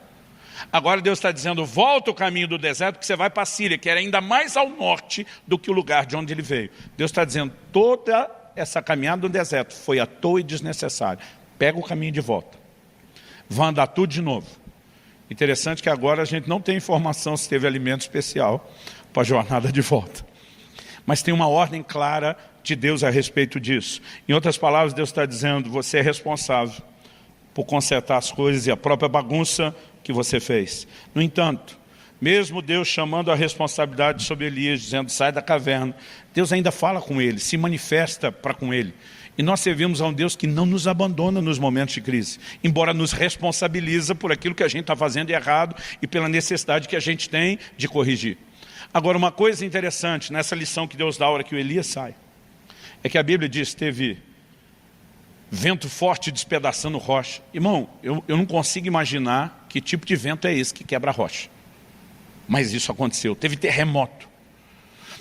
Agora Deus está dizendo, volta o caminho do deserto, que você vai para a Síria, que era ainda mais ao norte do que o lugar de onde ele veio. Deus está dizendo, toda essa caminhada no deserto foi à toa e desnecessária. Pega o caminho de volta. Vai andar tudo de novo. Interessante que agora a gente não tem informação se teve alimento especial para a jornada de volta. Mas tem uma ordem clara de Deus a respeito disso. Em outras palavras, Deus está dizendo, você é responsável por consertar as coisas e a própria bagunça que você fez. No entanto, mesmo Deus chamando a responsabilidade sobre Elias, dizendo, sai da caverna, Deus ainda fala com ele, se manifesta para com ele. E nós servimos a um Deus que não nos abandona nos momentos de crise, embora nos responsabiliza por aquilo que a gente está fazendo errado e pela necessidade que a gente tem de corrigir. Agora, uma coisa interessante nessa lição que Deus dá a hora que o Elias sai, é que a Bíblia diz que teve vento forte despedaçando rocha. Irmão, eu não consigo imaginar que tipo de vento é esse que quebra a rocha. Mas isso aconteceu. Teve terremoto,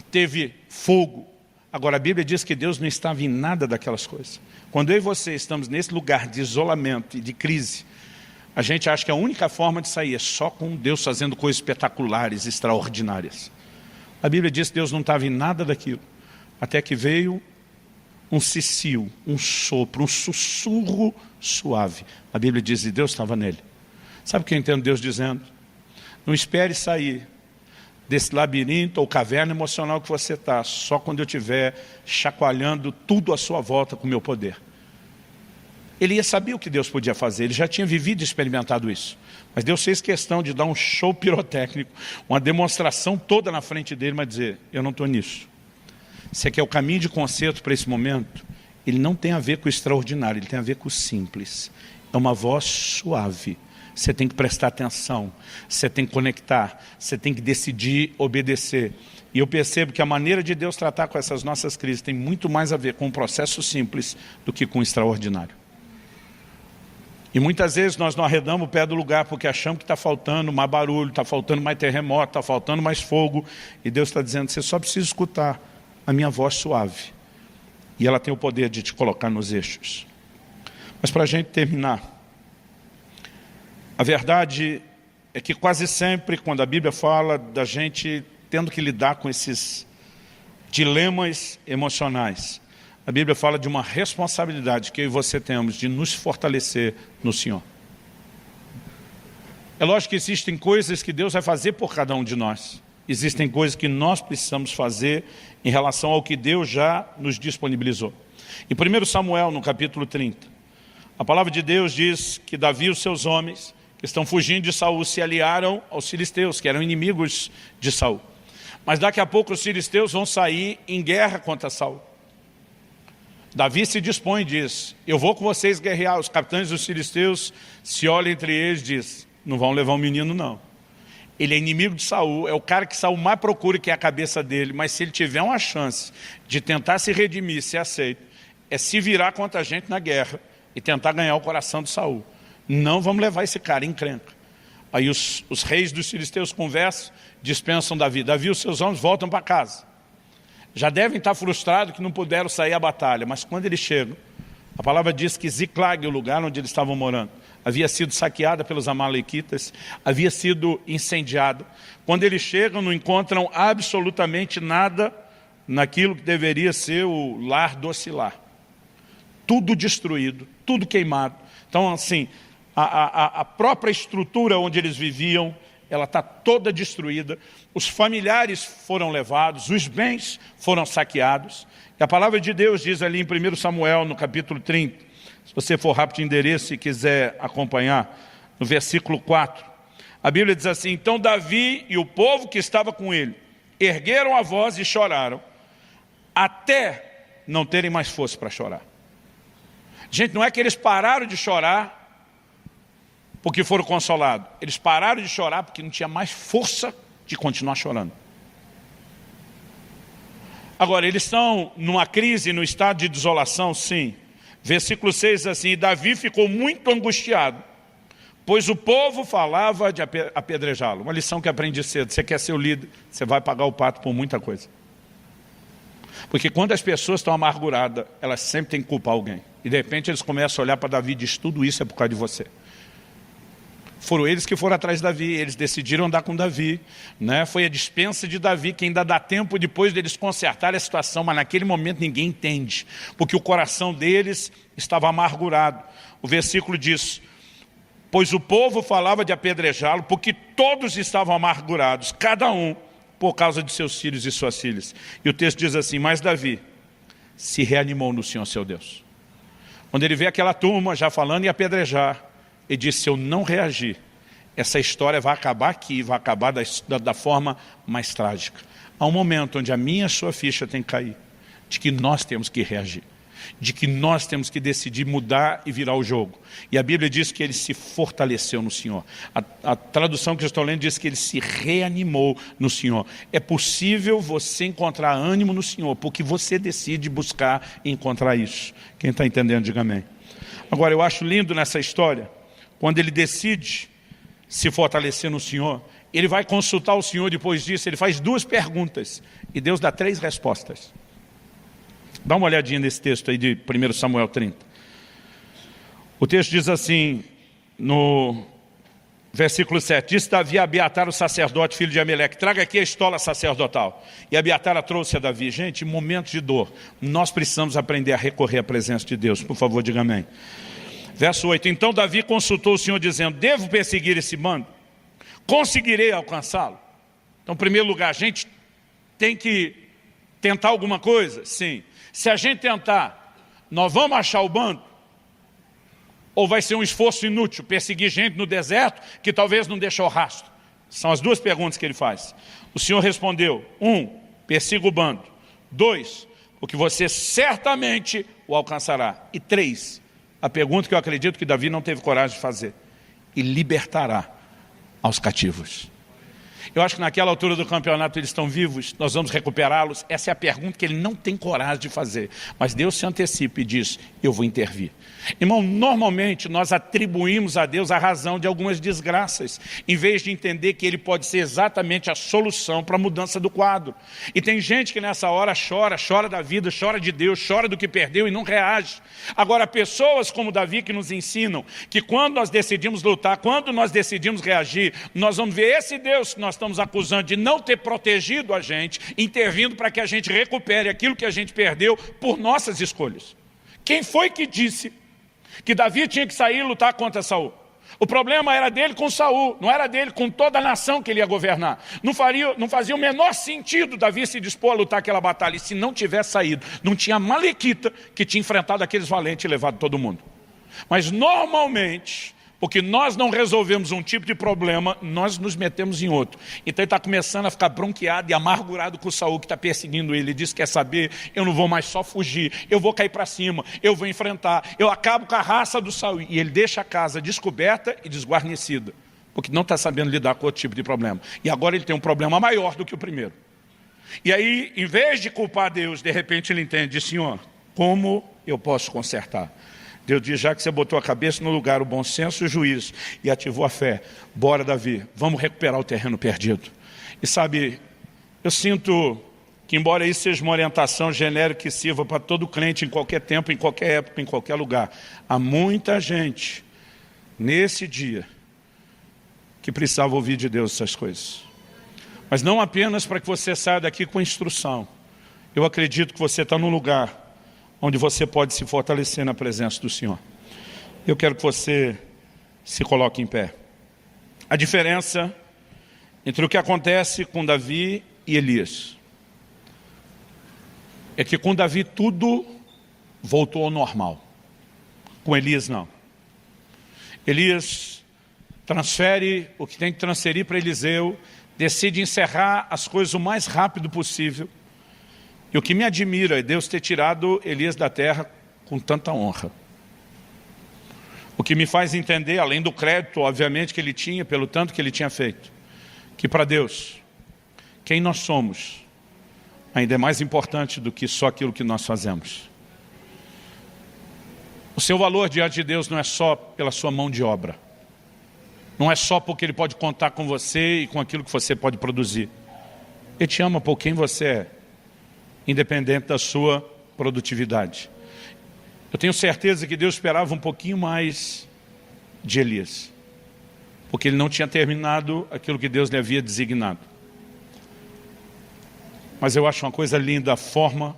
teve fogo. Agora, a Bíblia diz que Deus não estava em nada daquelas coisas. Quando eu e você estamos nesse lugar de isolamento e de crise, a gente acha que a única forma de sair é só com Deus fazendo coisas espetaculares, extraordinárias. A Bíblia diz que Deus não estava em nada daquilo, até que veio um cicio, um sopro, um sussurro suave. A Bíblia diz que Deus estava nele. Sabe o que eu entendo Deus dizendo? Não espere sair desse labirinto ou caverna emocional que você está, só quando eu estiver chacoalhando tudo à sua volta com o meu poder. Ele ia saber o que Deus podia fazer, ele já tinha vivido e experimentado isso. Mas Deus fez questão de dar um show pirotécnico, uma demonstração toda na frente dele, mas dizer, eu não estou nisso. Você quer o caminho de conserto para esse momento? Ele não tem a ver com o extraordinário, ele tem a ver com o simples. É uma voz suave. Você tem que prestar atenção, você tem que conectar, você tem que decidir obedecer. E eu percebo que a maneira de Deus tratar com essas nossas crises tem muito mais a ver com um processo simples do que com o extraordinário. E muitas vezes nós não arredamos o pé do lugar porque achamos que está faltando mais barulho, está faltando mais terremoto, está faltando mais fogo. E Deus está dizendo, você só precisa escutar a minha voz suave. E ela tem o poder de te colocar nos eixos. Mas para a gente terminar, a verdade é que quase sempre, quando a Bíblia fala da gente tendo que lidar com esses dilemas emocionais, a Bíblia fala de uma responsabilidade que eu e você temos de nos fortalecer no Senhor. É lógico que existem coisas que Deus vai fazer por cada um de nós. Existem coisas que nós precisamos fazer em relação ao que Deus já nos disponibilizou. Em 1 Samuel, no capítulo 30, a palavra de Deus diz que Davi e os seus homens, que estão fugindo de Saul, se aliaram aos filisteus, que eram inimigos de Saul. Mas daqui a pouco os filisteus vão sair em guerra contra Saul. Davi se dispõe e diz, eu vou com vocês guerrear. Os capitães dos filisteus se olham entre eles e dizem, não vão levar um menino não. Ele é inimigo de Saul, é o cara que Saul mais procura, que é a cabeça dele, mas se ele tiver uma chance de tentar se redimir, ser aceito, é se virar contra a gente na guerra e tentar ganhar o coração de Saul. Não vamos levar esse cara em encrenca. Aí os reis dos filisteus conversam, dispensam Davi. Davi e os seus homens voltam para casa. Já devem estar frustrados que não puderam sair à batalha, mas quando eles chegam, a palavra diz que Ziclag, o lugar onde eles estavam morando, havia sido saqueada pelos amalequitas, havia sido incendiada. Quando eles chegam, não encontram absolutamente nada naquilo que deveria ser o lar do lar. Tudo destruído, tudo queimado. Então, assim, a própria estrutura onde eles viviam, ela está toda destruída. Os familiares foram levados, os bens foram saqueados. E a palavra de Deus diz ali em 1 Samuel, no capítulo 30, se você for rápido de endereço e quiser acompanhar, no versículo 4, a Bíblia diz assim, então Davi e o povo que estava com ele ergueram a voz e choraram, até não terem mais força para chorar. Gente, não é que eles pararam de chorar porque foram consolados. Eles pararam de chorar porque não tinha mais força de continuar chorando. Agora, eles estão numa crise, no estado de desolação, sim. Versículo 6 diz assim, Davi ficou muito angustiado, pois o povo falava de apedrejá-lo. Uma lição que aprendi cedo, você quer ser o líder, você vai pagar o pato por muita coisa. Porque quando as pessoas estão amarguradas, elas sempre têm que culpar alguém. E de repente eles começam a olhar para Davi e dizem, tudo isso é por causa de você. Foram eles que foram atrás de Davi, eles decidiram andar com Davi, né? Foi a dispensa de Davi que ainda dá tempo depois deles consertarem a situação, mas naquele momento ninguém entende, porque o coração deles estava amargurado. O versículo diz, pois o povo falava de apedrejá-lo, porque todos estavam amargurados, cada um por causa de seus filhos e suas filhas. E o texto diz assim, mas Davi se reanimou no Senhor seu Deus. Quando ele vê aquela turma já falando em apedrejar, ele disse, se eu não reagir, essa história vai acabar aqui, vai acabar da forma mais trágica. Há um momento onde a minha e a sua ficha tem que cair, de que nós temos que reagir, de que nós temos que decidir mudar e virar o jogo. E a Bíblia diz que ele se fortaleceu no Senhor. A tradução que eu estou lendo diz que ele se reanimou no Senhor. É possível você encontrar ânimo no Senhor, porque você decide buscar e encontrar isso. Quem está entendendo, diga amém. Agora, eu acho lindo nessa história, quando ele decide se fortalecer no Senhor, ele vai consultar o Senhor depois disso, ele faz 2 perguntas, e Deus dá 3 respostas. Dá uma olhadinha nesse texto aí de 1 Samuel 30. O texto diz assim, no versículo 7, disse Davi a Abiatar, o sacerdote, filho de Ameleque, traga aqui a estola sacerdotal. E Abiatar a trouxe a Davi. Gente, em momentos de dor, nós precisamos aprender a recorrer à presença de Deus. Por favor, diga amém. Verso 8, então Davi consultou o Senhor dizendo, devo perseguir esse bando? Conseguirei alcançá-lo? Então, em primeiro lugar, a gente tem que tentar alguma coisa? Sim. Se a gente tentar, nós vamos achar o bando? Ou vai ser um esforço inútil, perseguir gente no deserto que talvez não deixe o rastro? São as duas perguntas que ele faz. O Senhor respondeu: 1, persiga o bando. 2, porque você certamente o alcançará. E 3, a pergunta que eu acredito que Davi não teve coragem de fazer: e libertará aos cativos. Eu acho que naquela altura do campeonato eles estão vivos, nós vamos recuperá-los. Essa é a pergunta que ele não tem coragem de fazer. Mas Deus se antecipa e diz: eu vou intervir. Irmão, normalmente nós atribuímos a Deus a razão de algumas desgraças, em vez de entender que Ele pode ser exatamente a solução para a mudança do quadro. E tem gente que nessa hora chora da vida, chora de Deus, chora do que perdeu e não reage. Agora, pessoas como Davi que nos ensinam que quando nós decidimos lutar, quando nós decidimos reagir, nós vamos ver esse Deus que nós estamos acusando de não ter protegido a gente, intervindo para que a gente recupere aquilo que a gente perdeu por nossas escolhas. Quem foi que disse que Davi tinha que sair e lutar contra Saul? O problema era dele com Saul, não era dele com toda a nação que ele ia governar. Não fazia o menor sentido Davi se dispor a lutar aquela batalha. E se não tivesse saído, não tinha Malequita que tinha enfrentado aqueles valentes e levado todo mundo. Mas normalmente, porque nós não resolvemos um tipo de problema, nós nos metemos em outro. Então ele está começando a ficar bronqueado e amargurado com o Saul que está perseguindo ele. Ele diz: quer saber, eu não vou mais só fugir, eu vou cair para cima, eu vou enfrentar, eu acabo com a raça do Saul. E ele deixa a casa descoberta e desguarnecida, porque não está sabendo lidar com outro tipo de problema. E agora ele tem um problema maior do que o primeiro. E aí, em vez de culpar Deus, de repente ele entende: Senhor, como eu posso consertar? Deus diz: já que você botou a cabeça no lugar, o bom senso e o juízo, e ativou a fé, bora, Davi, vamos recuperar o terreno perdido. E sabe, eu sinto que, embora isso seja uma orientação genérica que sirva para todo crente, em qualquer tempo, em qualquer época, em qualquer lugar, há muita gente nesse dia que precisava ouvir de Deus essas coisas. Mas não apenas para que você saia daqui com instrução. Eu acredito que você está num lugar onde você pode se fortalecer na presença do Senhor. Eu quero que você se coloque em pé. A diferença entre o que acontece com Davi e Elias é que com Davi tudo voltou ao normal. Com Elias não. Elias transfere o que tem que transferir para Eliseu, decide encerrar as coisas o mais rápido possível. E o que me admira é Deus ter tirado Elias da terra com tanta honra. O que me faz entender, além do crédito, obviamente, que ele tinha, pelo tanto que ele tinha feito, que para Deus, quem nós somos, ainda é mais importante do que só aquilo que nós fazemos. O seu valor diante de Deus não é só pela sua mão de obra. Não é só porque Ele pode contar com você e com aquilo que você pode produzir. Ele te ama por quem você é, independente da sua produtividade. Eu tenho certeza que Deus esperava um pouquinho mais de Elias, porque ele não tinha terminado aquilo que Deus lhe havia designado. Mas eu acho uma coisa linda a forma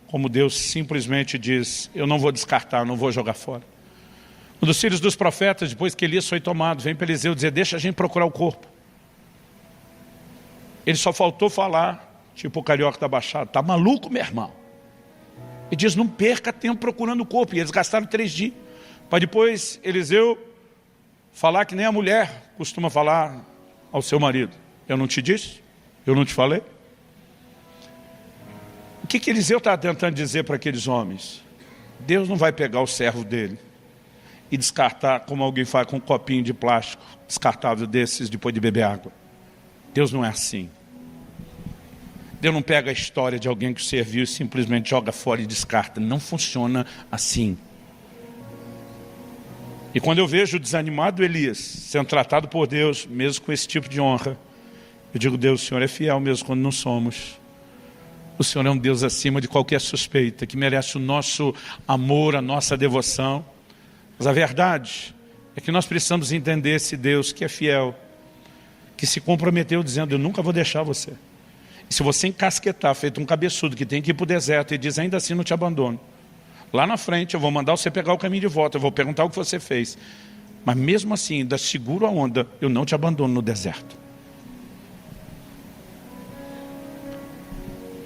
como Deus simplesmente diz: eu não vou descartar, não vou jogar fora. Um dos filhos dos profetas, depois que Elias foi tomado, vem para Eliseu dizer: deixa a gente procurar o corpo. Ele só faltou falar, tipo o carioca da Baixada: tá maluco, meu irmão? Ele diz: não perca tempo procurando o corpo. E eles gastaram 3 dias. Para depois Eliseu falar que nem a mulher costuma falar ao seu marido: eu não te disse? Eu não te falei? O que Eliseu está tentando dizer para aqueles homens? Deus não vai pegar o servo dele e descartar como alguém faz com um copinho de plástico descartável desses depois de beber água. Deus não é assim. Deus não pega a história de alguém que o serviu e simplesmente joga fora e descarta. Não funciona assim. E quando eu vejo o desanimado Elias sendo tratado por Deus, mesmo com esse tipo de honra, eu digo: Deus, o Senhor é fiel mesmo quando não somos. O Senhor é um Deus acima de qualquer suspeita, que merece o nosso amor, a nossa devoção. Mas a verdade é que nós precisamos entender esse Deus que é fiel, que se comprometeu dizendo: eu nunca vou deixar você. E se você encasquetar, feito um cabeçudo que tem que ir para o deserto e diz: ainda assim não te abandono, lá na frente eu vou mandar você pegar o caminho de volta, eu vou perguntar o que você fez, mas mesmo assim ainda seguro a onda, eu não te abandono no deserto.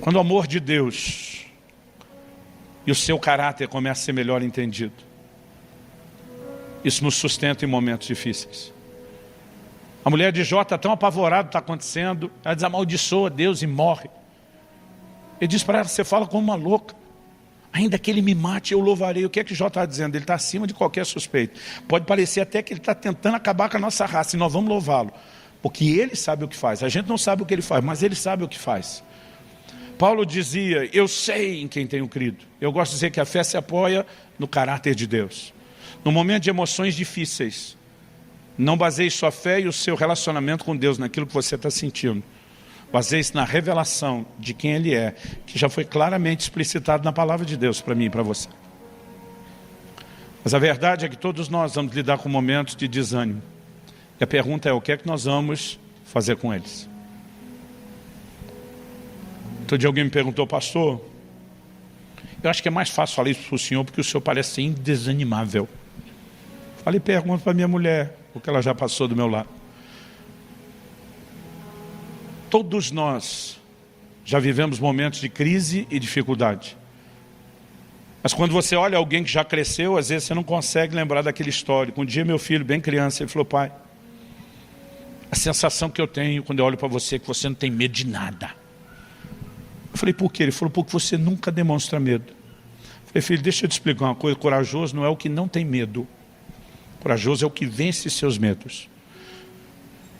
Quando o amor de Deus e o seu caráter começa a ser melhor entendido, Isso nos sustenta em momentos difíceis. A mulher de Jó está tão apavorada, está acontecendo, ela diz, amaldiçoa Deus e morre. Ele diz para ela, você fala como uma louca. Ainda que ele me mate, eu louvarei. O que é que Jó está dizendo? Ele está acima de qualquer suspeito. Pode parecer até que ele está tentando acabar com a nossa raça, e nós vamos louvá-lo. Porque ele sabe o que faz. A gente não sabe o que ele faz, mas ele sabe o que faz. Paulo dizia, eu sei em quem tenho crido. Eu gosto de dizer que a fé se apoia no caráter de Deus. No momento de emoções difíceis, não baseie sua fé e o seu relacionamento com Deus naquilo que você está sentindo. Baseie-se na revelação de quem Ele é, que já foi claramente explicitado na palavra de Deus para mim e para você. Mas a verdade é que todos nós vamos lidar com momentos de desânimo. E a pergunta é, o que é que nós vamos fazer com eles? Outro dia alguém me perguntou, pastor, eu acho que é mais fácil falar isso para o senhor, porque o senhor parece ser indesanimável. Falei, pergunta para minha mulher, porque ela já passou do meu lado. Todos nós já vivemos momentos de crise e dificuldade. Mas quando você olha alguém que já cresceu, às vezes você não consegue lembrar daquele histórico. Um dia meu filho, bem criança, ele falou, pai, a sensação que eu tenho quando eu olho para você é que você não tem medo de nada. Eu falei, por quê? Ele falou, porque você nunca demonstra medo. Eu falei, filho, deixa eu te explicar uma coisa, corajoso não é o que não tem medo. Corajoso é o que vence seus medos.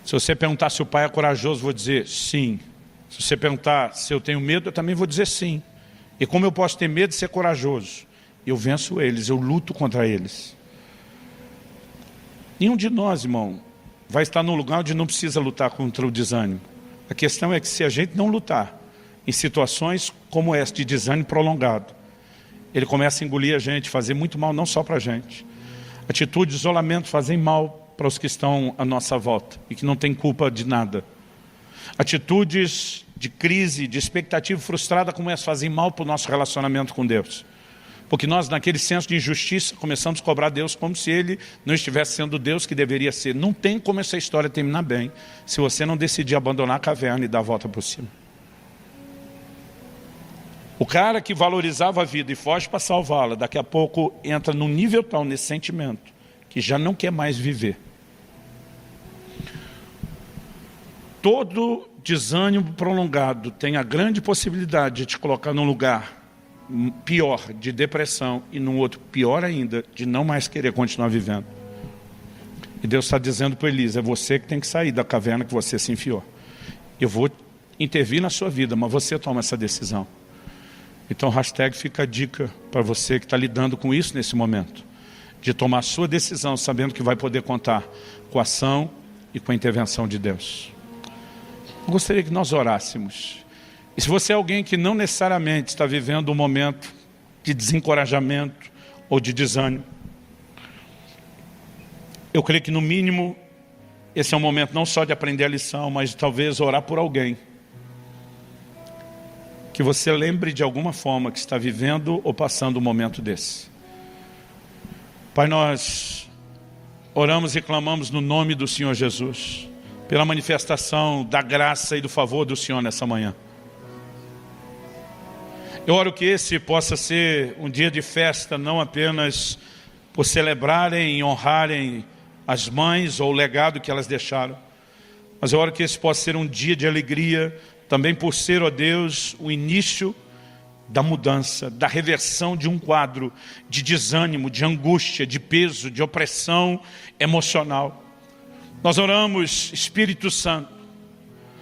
Se você perguntar se o pai é corajoso, vou dizer sim. Se você perguntar se eu tenho medo, eu também vou dizer sim. E como eu posso ter medo de ser corajoso? Eu venço eles, eu luto contra eles. Nenhum de nós, irmão, vai estar num lugar onde não precisa lutar contra o desânimo. A questão é que se a gente não lutar em situações como essa de desânimo prolongado, ele começa a engolir a gente, fazer muito mal não só para a gente. Atitude de isolamento fazem mal para os que estão à nossa volta e que não têm culpa de nada. Atitudes de crise, de expectativa frustrada como essa fazem mal para o nosso relacionamento com Deus. Porque nós, naquele senso de injustiça, começamos a cobrar Deus como se Ele não estivesse sendo o Deus que deveria ser. Não tem como essa história terminar bem se você não decidir abandonar a caverna e dar a volta por cima. O cara que valorizava a vida e foge para salvá-la, daqui a pouco entra num nível tal nesse sentimento, que já não quer mais viver. Todo desânimo prolongado tem a grande possibilidade de te colocar num lugar pior, de depressão, e num outro pior ainda, de não mais querer continuar vivendo. E Deus está dizendo para Elisa, é você que tem que sair da caverna que você se enfiou. Eu vou intervir na sua vida, mas você toma essa decisão. Então, hashtag fica a dica para você que está lidando com isso nesse momento, de tomar a sua decisão, sabendo que vai poder contar com a ação e com a intervenção de Deus. Eu gostaria que nós orássemos. E se você é alguém que não necessariamente está vivendo um momento de desencorajamento ou de desânimo, eu creio que no mínimo esse é um momento não só de aprender a lição, mas de talvez orar por alguém que você lembre de alguma forma que está vivendo ou passando um momento desse. Pai, nós oramos e clamamos no nome do Senhor Jesus, pela manifestação da graça e do favor do Senhor nessa manhã. Eu oro que esse possa ser um dia de festa, não apenas por celebrarem e honrarem as mães ou o legado que elas deixaram, mas eu oro que esse possa ser um dia de alegria, também por ser, ó Deus, o início da mudança, da reversão de um quadro de desânimo, de angústia, de peso, de opressão emocional. Nós oramos, Espírito Santo,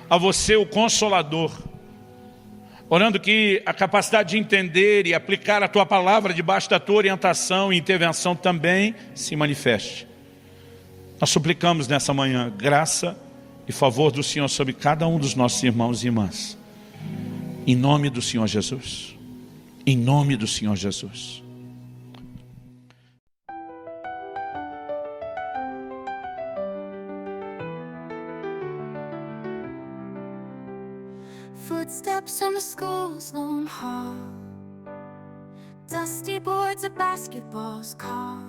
a você o Consolador, orando que a capacidade de entender e aplicar a Tua palavra debaixo da Tua orientação e intervenção também se manifeste. Nós suplicamos nessa manhã graça e favor do Senhor sobre cada um dos nossos irmãos e irmãs. Em nome do Senhor Jesus. Em nome do Senhor Jesus. Footsteps in the school's lone hall, dusty boards, a basketball's call,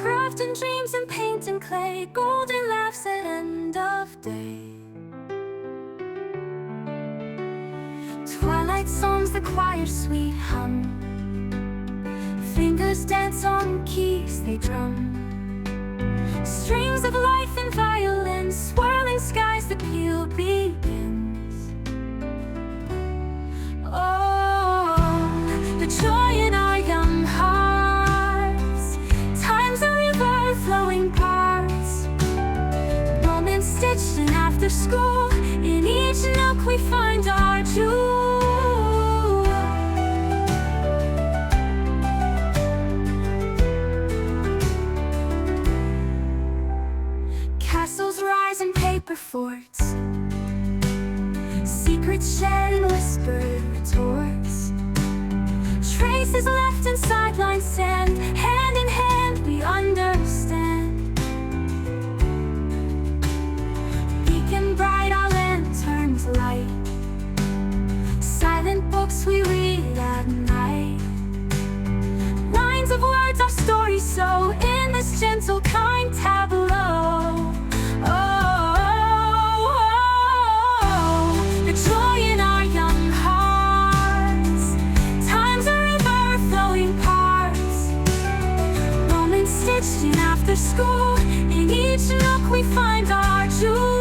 crafting dreams and painting clay, golden laughs at end of day. Twilight songs, the choir's sweet hum, fingers colors dance on keys they drum. Strings of life and violins, swirling skies, the peal begins. Oh, the joy in our young hearts. Time's a river flowing parts. Moments stitched in after school. In each nook we find our jewel. Castles rise in paper forts. Secrets shared in whispered retorts. Traces left in sideline sand. Hand in hand we understand. Beacon bright, our lanterns light. Silent books we read at night. Lines of words, our stories so in this gentle, kind tableau. The joy in our young hearts. Time's a river flowing parts. Moments stitched in after school. In each nook we find our jewel.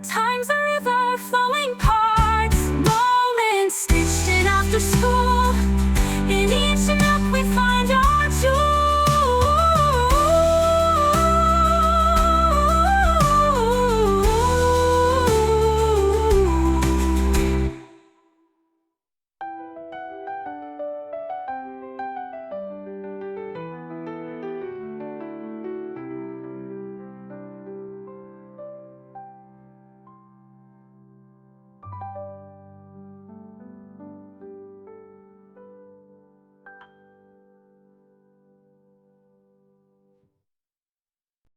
Time's a river flowing parts. Moments stitched in after school. In each